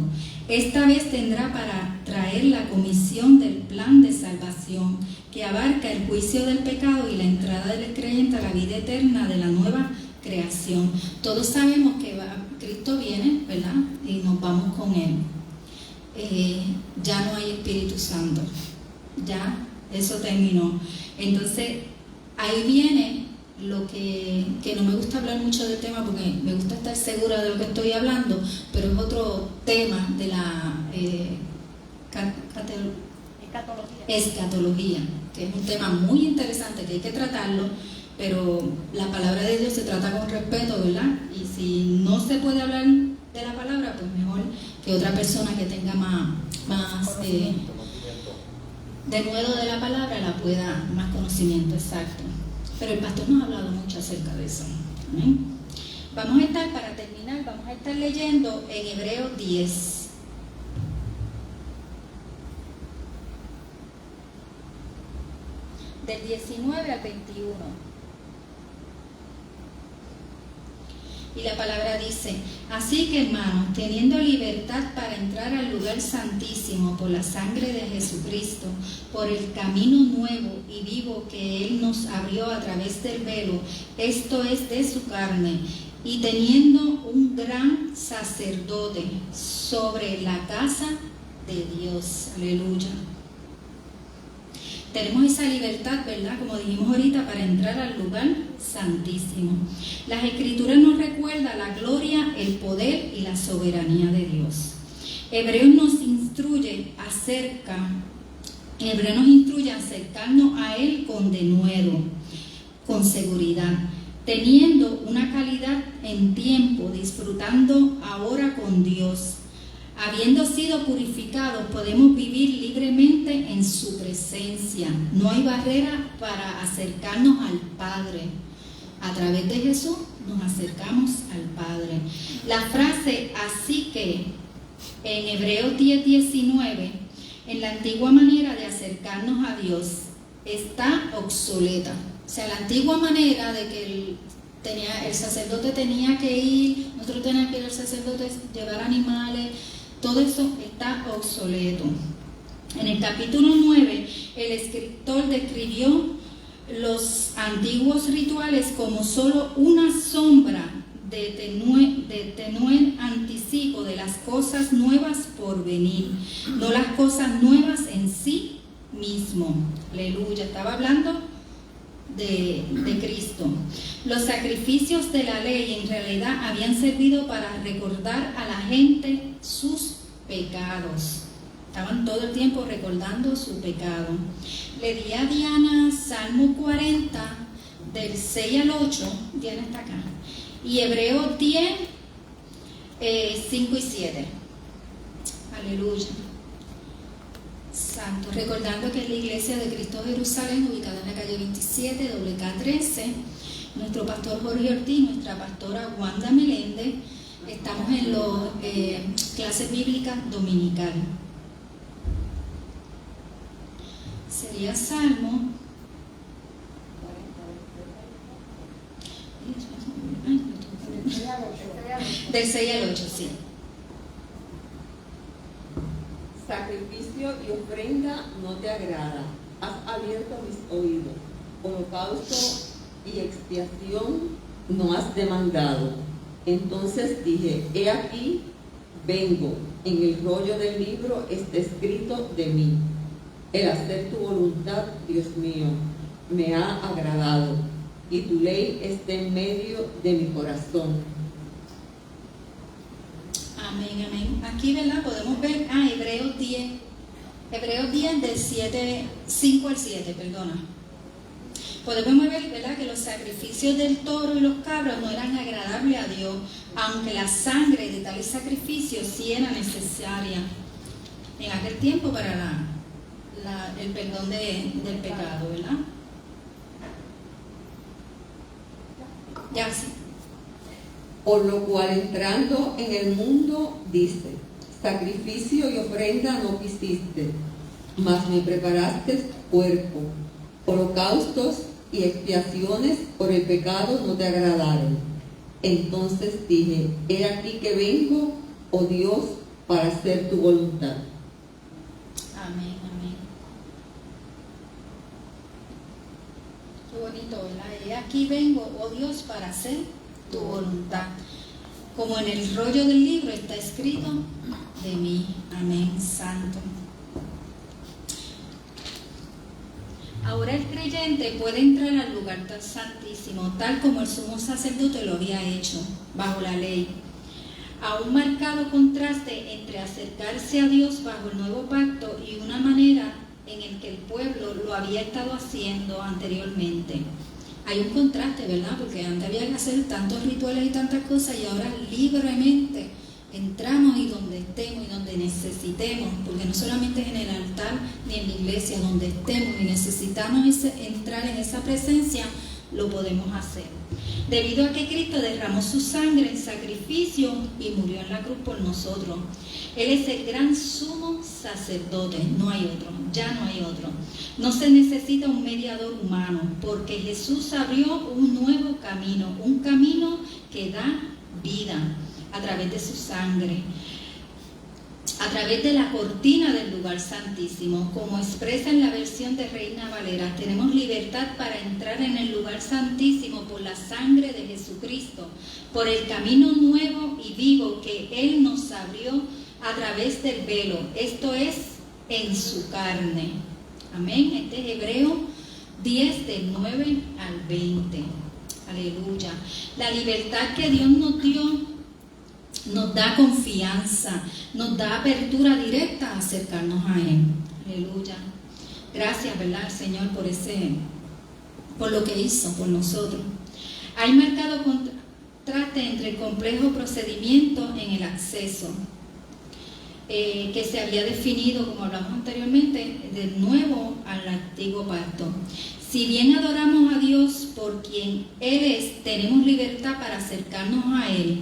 Esta vez tendrá para traer la comisión del plan de salvación que abarca el juicio del pecado y la entrada del creyente a la vida eterna de la nueva creación. Todos sabemos que Cristo viene, ¿verdad? Y nos vamos con Él. Ya no hay Espíritu Santo. Ya eso terminó. Entonces, ahí viene lo que no me gusta hablar mucho del tema porque me gusta estar segura de lo que estoy hablando, pero es otro tema de la escatología, que es un tema muy interesante que hay que tratarlo, pero la palabra de Dios se trata con respeto, ¿verdad? Y si no se puede hablar de la palabra, pues mejor que otra persona que tenga más denuedo de la palabra la pueda, más conocimiento exacto. Pero el pastor nos ha hablado mucho acerca de eso. ¿Amén? Vamos a estar, para terminar, vamos a estar leyendo en Hebreos 10. Del 19 al 21. Y la palabra dice: así que, hermanos, teniendo libertad para entrar al lugar santísimo por la sangre de Jesucristo, por el camino nuevo y vivo que Él nos abrió a través del velo, esto es de su carne, y teniendo un gran sacerdote sobre la casa de Dios. Aleluya. Tenemos esa libertad, ¿verdad? Como dijimos ahorita, para entrar al lugar santísimo. Las Escrituras nos recuerdan la gloria, el poder y la soberanía de Dios. Hebreos nos instruye a acercarnos a Él con denuedo, con seguridad, teniendo una calidad en tiempo, disfrutando ahora con Dios. Habiendo sido purificados, podemos vivir libremente en su presencia. No hay barrera para acercarnos al Padre. A través de Jesús nos acercamos al Padre. La frase "así que" en Hebreos 10:19, en la antigua manera de acercarnos a Dios, está obsoleta. O sea, la antigua manera de que el sacerdote tenía que ir, nosotros teníamos que ir al sacerdote, llevar animales, todo eso está obsoleto. En el capítulo 9, el escritor describió los antiguos rituales como solo una sombra de tenue anticipo de las cosas nuevas por venir, no las cosas nuevas en sí mismo. Aleluya. Estaba hablando de Cristo. Los sacrificios de la ley en realidad habían servido para recordar a la gente sus pecados. Estaban todo el tiempo recordando su pecado. Le di a Diana Salmo 40 del 6 al 8. Diana está acá. Y Hebreos 10, 5 y 7. Aleluya. Santo. Recordando que es la iglesia de Cristo Jerusalén, ubicada en la calle 27, WK13. Nuestro pastor Jorge Ortiz, nuestra pastora Wanda Meléndez. Estamos en las clases bíblicas dominicales. Sería Salmo. Del 6 al 8, sí. Sacrificio y ofrenda no te agrada. Has abierto mis oídos. Holocausto y expiación no has demandado. Entonces dije: he aquí, vengo. En el rollo del libro está escrito de mí. El hacer tu voluntad, Dios mío, me ha agradado, y tu ley está en medio de mi corazón. Amén, amén. Aquí, ¿verdad? Podemos ver Hebreos 10. Hebreos 10 del 5 al 7, perdona. Podemos ver, ¿verdad?, que los sacrificios del toro y los cabros no eran agradables a Dios, aunque la sangre de tales sacrificios sí era necesaria en aquel tiempo para el perdón del pecado, ¿verdad? Ya sí. Por lo cual, entrando en el mundo, dice: sacrificio y ofrenda no quisiste, mas me preparaste cuerpo. Holocaustos y expiaciones por el pecado no te agradaron. Entonces dije: he aquí que vengo, oh Dios, para hacer tu voluntad. Amén, amén. Qué bonito, ¿verdad? He aquí vengo, oh Dios, para hacer tu voluntad. Como en el rollo del libro está escrito de mí. Amén, santo. Ahora el creyente puede entrar al lugar tan santísimo, tal como el sumo sacerdote lo había hecho, bajo la ley. A un marcado contraste entre acercarse a Dios bajo el nuevo pacto y una manera en el que el pueblo lo había estado haciendo anteriormente. Hay un contraste, ¿verdad? Porque antes había que hacer tantos rituales y tantas cosas, y ahora libremente entramos y donde estemos y donde necesitemos, porque no solamente es en el altar ni en la iglesia, donde estemos y necesitamos entrar en esa presencia, lo podemos hacer. Debido a que Cristo derramó su sangre en sacrificio y murió en la cruz por nosotros. Él es el gran sumo sacerdote, no hay otro, ya no hay otro. No se necesita un mediador humano, porque Jesús abrió un nuevo camino, un camino que da vida a través de su sangre, a través de la cortina del lugar santísimo. Como expresa en la versión de Reina Valera, tenemos libertad para entrar en el lugar santísimo por la sangre de Jesucristo, por el camino nuevo y vivo que Él nos abrió a través del velo, esto es, en su carne. Amén. Este es Hebreos 10, del 9 al 20. Aleluya. La libertad que Dios nos dio nos da confianza, nos da apertura directa a acercarnos a Él. Aleluya. Gracias, ¿verdad, Señor, por lo que hizo por nosotros? Hay marcado contraste entre el complejo procedimiento en el acceso que se había definido, como hablamos anteriormente, del nuevo al antiguo pacto. Si bien adoramos a Dios por quien Él es, tenemos libertad para acercarnos a Él.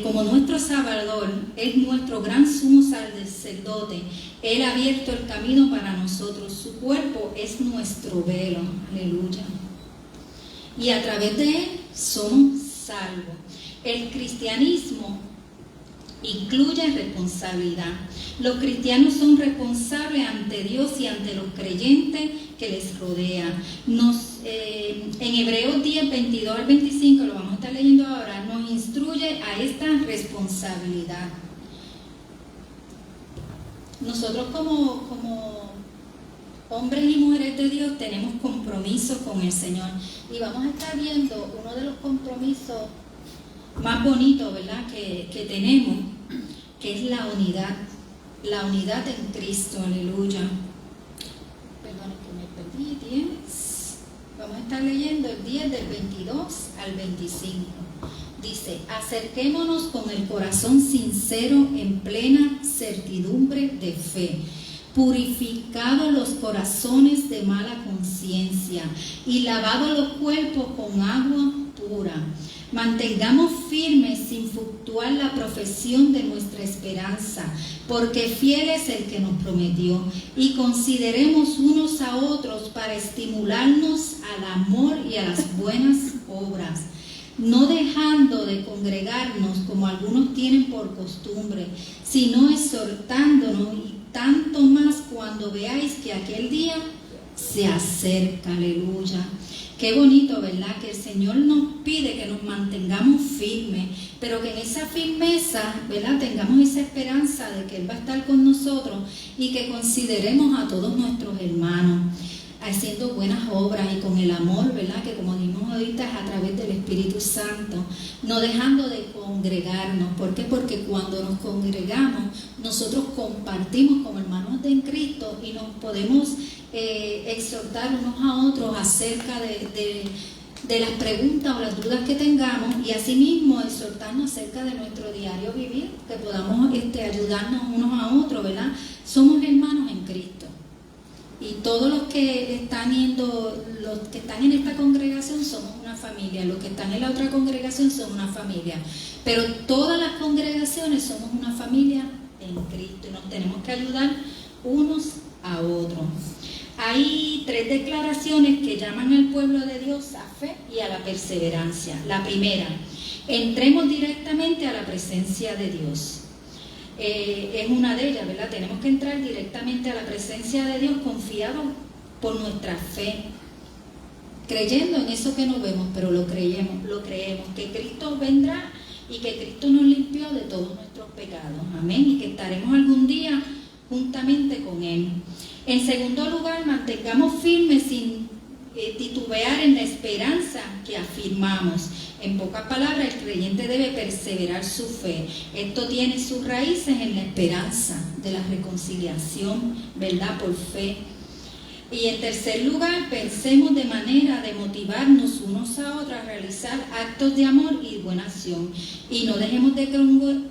Como nuestro Salvador es nuestro gran sumo sacerdote, Él ha abierto el camino para nosotros. Su cuerpo es nuestro velo. Aleluya. Y a través de Él somos salvos. El cristianismo incluye responsabilidad. Los cristianos son responsables ante Dios y ante los creyentes que les rodean. En Hebreos 10, 22 al 25, lo vamos a estar leyendo ahora, nos instruye a esta responsabilidad. Nosotros como hombres y mujeres de Dios tenemos compromisos con el Señor. Y vamos a estar viendo uno de los compromisos más bonitos, ¿verdad?, que tenemos, que es la unidad en Cristo. Aleluya. Perdón, que me perdí. 10. Vamos a estar leyendo el 10 del 22 al 25. Dice: acerquémonos con el corazón sincero en plena certidumbre de fe, purificados los corazones de mala conciencia y lavados los cuerpos con agua pura. Mantengamos firmes sin fluctuar la profesión de nuestra esperanza, porque fiel es el que nos prometió. Y consideremos unos a otros para estimularnos al amor y a las buenas obras, no dejando de congregarnos como algunos tienen por costumbre, sino exhortándonos, y tanto más cuando veáis que aquel día se acerca. Aleluya. Qué bonito, ¿verdad?, que el Señor nos pide que nos mantengamos firmes, pero que en esa firmeza, ¿verdad?, tengamos esa esperanza de que Él va a estar con nosotros, y que consideremos a todos nuestros hermanos haciendo buenas obras y con el amor, ¿verdad?, que como dijimos ahorita es a través del Espíritu Santo, no dejando de congregarnos. ¿Por qué? Porque cuando nos congregamos nosotros compartimos como hermanos en Cristo y nos podemos exhortar unos a otros acerca de las preguntas o las dudas que tengamos, y asimismo exhortarnos acerca de nuestro diario vivir, que podamos ayudarnos unos a otros, ¿verdad? Somos hermanos en Cristo. Y todos los que están en esta congregación somos una familia, los que están en la otra congregación son una familia, pero todas las congregaciones somos una familia en Cristo y nos tenemos que ayudar unos a otros. Hay 3 declaraciones que llaman al pueblo de Dios a fe y a la perseverancia. La primera: entremos directamente a la presencia de Dios. Es una de ellas, ¿verdad? Tenemos que entrar directamente a la presencia de Dios confiados por nuestra fe, creyendo en eso que no vemos, pero lo creemos, que Cristo vendrá y que Cristo nos limpió de todos nuestros pecados. Amén. Y que estaremos algún día juntamente con Él. En segundo lugar, mantengamos firmes sin titubear en la esperanza que afirmamos. En pocas palabras, el creyente debe perseverar su fe. Esto tiene sus raíces en la esperanza de la reconciliación, ¿verdad?, por fe. Y en tercer lugar, pensemos de manera de motivarnos unos a otros a realizar actos de amor y buena acción. Y no dejemos de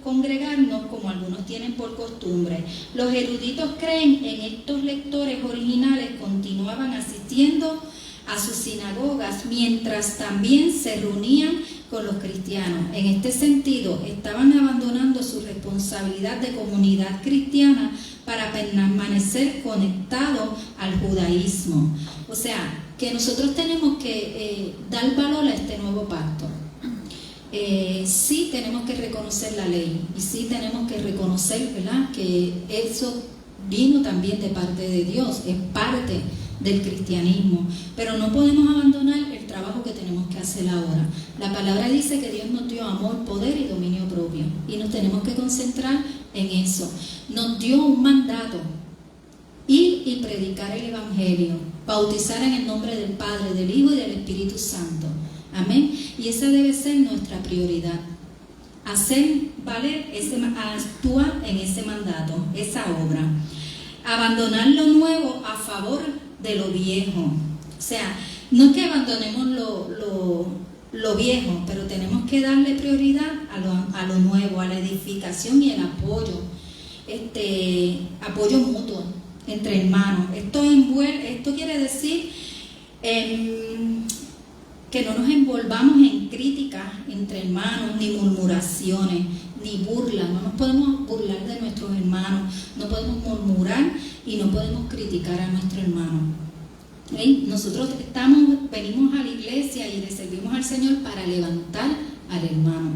congregarnos como algunos tienen por costumbre. Los eruditos creen en estos lectores originales continuaban asistiendo a sus sinagogas, mientras también se reunían con los cristianos. En este sentido, estaban abandonando su responsabilidad de comunidad cristiana para permanecer conectados al judaísmo. O sea, que nosotros tenemos que dar valor a este nuevo pacto. Sí tenemos que reconocer la ley y sí tenemos que reconocer, ¿verdad?, que eso vino también de parte de Dios, es parte del cristianismo, pero no podemos abandonar el trabajo que tenemos que hacer ahora. La palabra dice que Dios nos dio amor, poder y dominio propio, y nos tenemos que concentrar en eso. Nos dio un mandato: ir y predicar el evangelio, bautizar en el nombre del Padre, del Hijo y del Espíritu Santo. Amén. Y esa debe ser nuestra prioridad. Hacer valer actuar en ese mandato, esa obra. Abandonar lo nuevo a favor de lo viejo. O sea, no es que abandonemos lo viejo, pero tenemos que darle prioridad a lo nuevo, a la edificación y el apoyo. Apoyo mutuo entre hermanos. Esto quiere decir que no nos envolvamos en críticas entre hermanos, ni murmuraciones, ni burlas. No nos podemos burlar de nuestros hermanos, no podemos murmurar y no podemos criticar a nuestro hermano. ¿Sí? Nosotros venimos a la iglesia y le servimos al Señor para levantar al hermano.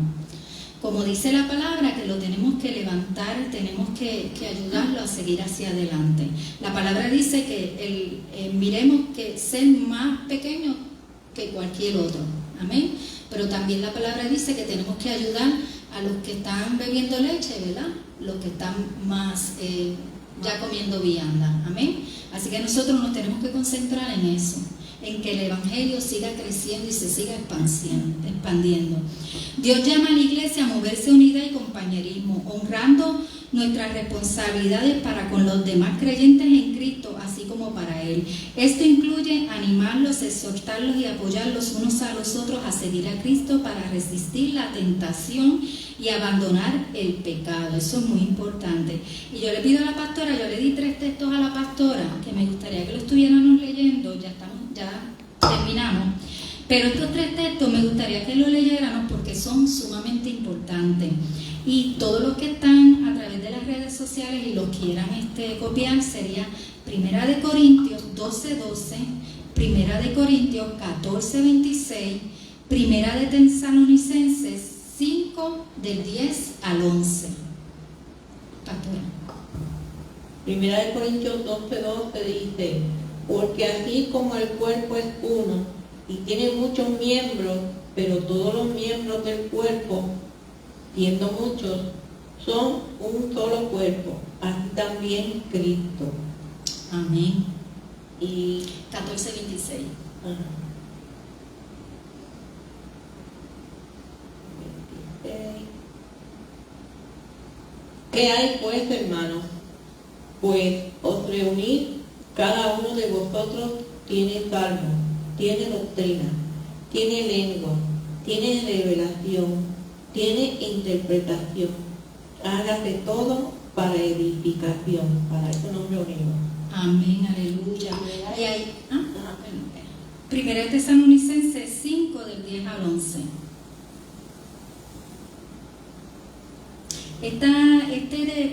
Como dice la palabra, que lo tenemos que levantar, tenemos que ayudarlo a seguir hacia adelante. La palabra dice que miremos que ser más pequeño que cualquier otro. Amén. Pero también la palabra dice que tenemos que ayudar a los que están bebiendo leche, ¿verdad? Los que están más ya comiendo vianda. Amén. Así que nosotros nos tenemos que concentrar en eso, en que el evangelio siga creciendo y se siga expandiendo. Dios llama a la iglesia a moverse unida y compañerismo, honrando nuestras responsabilidades para con los demás creyentes en Cristo, así como para Él. Esto incluye animarlos, exhortarlos y apoyarlos unos a los otros a seguir a Cristo para resistir la tentación y abandonar el pecado. Eso es muy importante. Y yo le pido a la pastora, yo le di 3 textos a la pastora que me gustaría que lo estuviéramos leyendo. Ya terminamos. Pero estos 3 textos me gustaría que los leyéramos porque son sumamente importantes. Y todos los que están a través de las redes sociales y los quieran copiar, sería 1 Corintios 12:12, 1 Corintios 14:26, 1 Tesalonicenses 5 del 10 al 11. Pastora. 1 Corintios 12:12 dice: porque así como el cuerpo es uno y tiene muchos miembros, pero todos los miembros del cuerpo, siendo muchos, son un solo cuerpo, así también Cristo. Amén. Y 14:26. ¿Qué hay pues, hermanos? Pues os reunís, cada uno de vosotros tiene salmo, tiene doctrina, tiene lengua, tiene revelación, tiene interpretación. Hágase todo para edificación. Para eso nos reunimos. Amén, aleluya. Y hay, 1 Tesalonicenses 5 del 10 al 11. De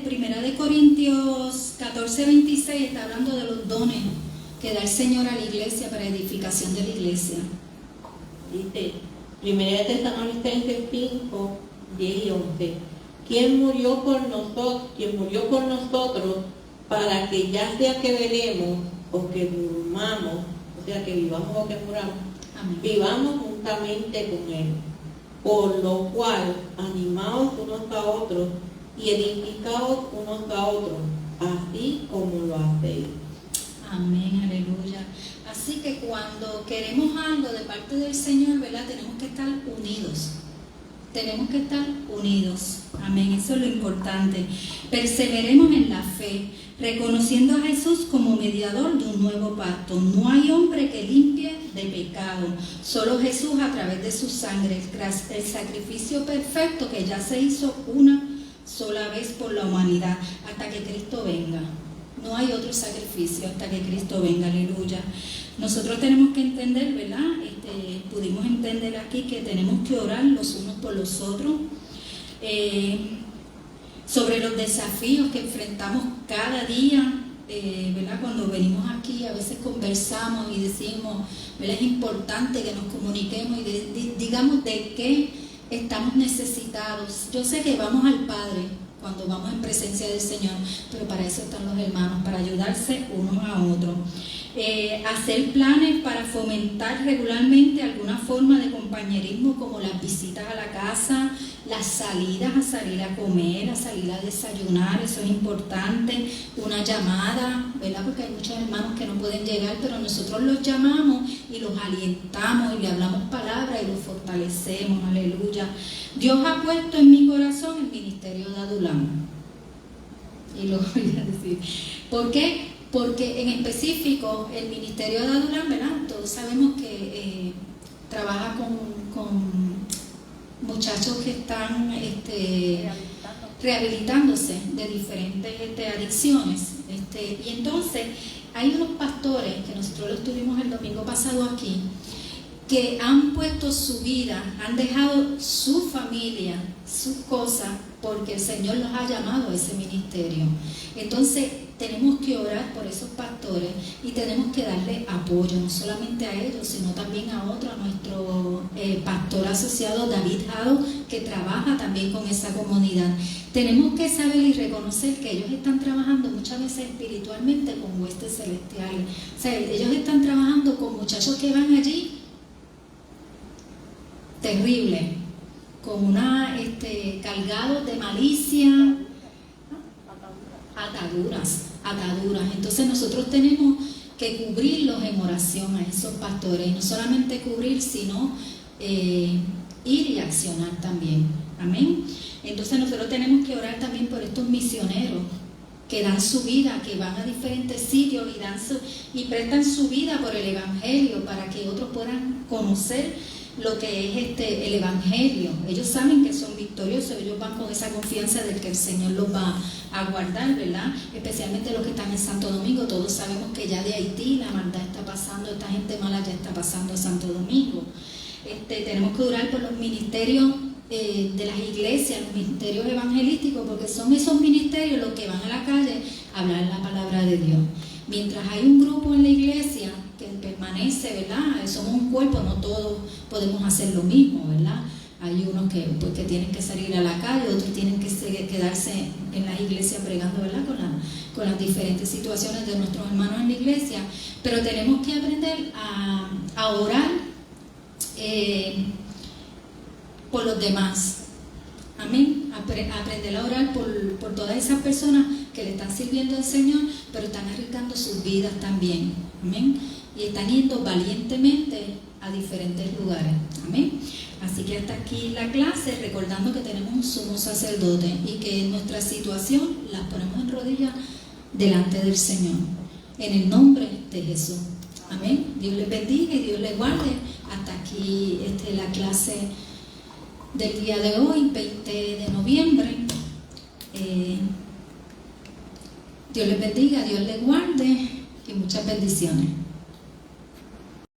1 Corintios 14:26 está hablando de los dones que da el Señor a la iglesia para edificación de la iglesia. Dice 1 Tesalonicenses 5, 10 y 11. ¿Quién murió por nosotros para que ya sea que velemos o que durmamos, o sea que vivamos o que muramos, Amén. vivamos juntamente con Él? Por lo cual, animaos unos a otros y edificaos unos a otros, así como lo hacéis. Amén, aleluya. Así que cuando queremos algo de parte del Señor, ¿verdad? Tenemos que estar unidos. Tenemos que estar unidos. Amén, eso es lo importante. Perseveremos en la fe, reconociendo a Jesús como mediador de un nuevo pacto. No hay hombre que limpie de pecado, solo Jesús a través de su sangre, el sacrificio perfecto que ya se hizo una sola vez por la humanidad, hasta que Cristo venga. No hay otro sacrificio hasta que Cristo venga, aleluya. Nosotros tenemos que entender, ¿verdad? Pudimos entender aquí que tenemos que orar los unos por los otros, sobre los desafíos que enfrentamos cada día, ¿verdad? Cuando venimos aquí a veces conversamos y decimos, ¿verdad? Es importante que nos comuniquemos y digamos de qué estamos necesitados. Yo sé que vamos al Padre cuando vamos en presencia del Señor, pero para eso están los hermanos, para ayudarse unos a otros. Hacer planes para fomentar regularmente alguna forma de compañerismo, como las visitas a la casa, las salidas a salir a comer, a salir a desayunar, eso es importante. Una llamada, ¿verdad? Porque hay muchos hermanos que no pueden llegar, pero nosotros los llamamos y los alientamos y le hablamos palabras y los fortalecemos, aleluya. Dios ha puesto en mi corazón el ministerio de Adulam, y lo voy a decir. ¿Por qué? Porque en específico el ministerio de Adulam, ¿verdad? Todos sabemos que trabaja con muchachos que están rehabilitándose de diferentes adicciones. Y entonces hay unos pastores que nosotros los tuvimos el domingo pasado aquí, que han puesto su vida, han dejado su familia, sus cosas, porque el Señor los ha llamado a ese ministerio. Entonces tenemos que orar por esos pastores y tenemos que darle apoyo, no solamente a ellos, sino también a otros, a nuestro pastor asociado David Jado, que trabaja también con esa comunidad. Tenemos que saber y reconocer que ellos están trabajando muchas veces espiritualmente con huestes celestiales. O sea, ellos están trabajando con muchachos que van allí terrible, con una cargados de malicia, ataduras. Entonces nosotros tenemos que cubrirlos en oración a esos pastores, y no solamente cubrir, sino ir y accionar también. Amén. Entonces nosotros tenemos que orar también por estos misioneros que dan su vida, que van a diferentes sitios y prestan su vida por el Evangelio, para que otros puedan conocer lo que es el Evangelio. Ellos saben que son victoriosos, ellos van con esa confianza de que el Señor los va a guardar, ¿verdad? Especialmente los que están en Santo Domingo. Todos sabemos que ya de Haití la maldad está pasando, esta gente mala ya está pasando a Santo Domingo. Tenemos que orar por los ministerios de las iglesias, los ministerios evangelísticos, porque son esos ministerios los que van a la calle a hablar la palabra de Dios. Mientras hay un grupo en la iglesia que permanece, ¿verdad? Somos un cuerpo, no todos podemos hacer lo mismo, ¿verdad? Hay unos que tienen que salir a la calle, otros tienen que quedarse en las iglesias bregando, ¿verdad? Con las diferentes situaciones de nuestros hermanos en la iglesia. Pero tenemos que aprender a orar por los demás. Amén. Aprender a orar por todas esas personas que le están sirviendo al Señor, pero están arriesgando sus vidas también. Amén. Y están yendo valientemente a diferentes lugares. Amén. Así que hasta aquí la clase, recordando que tenemos un sumo sacerdote y que en nuestra situación las ponemos en rodillas delante del Señor. En el nombre de Jesús. Amén. Dios les bendiga y Dios les guarde. Hasta aquí la clase del día de hoy, 20 de noviembre. Dios les bendiga, Dios les guarde y muchas bendiciones.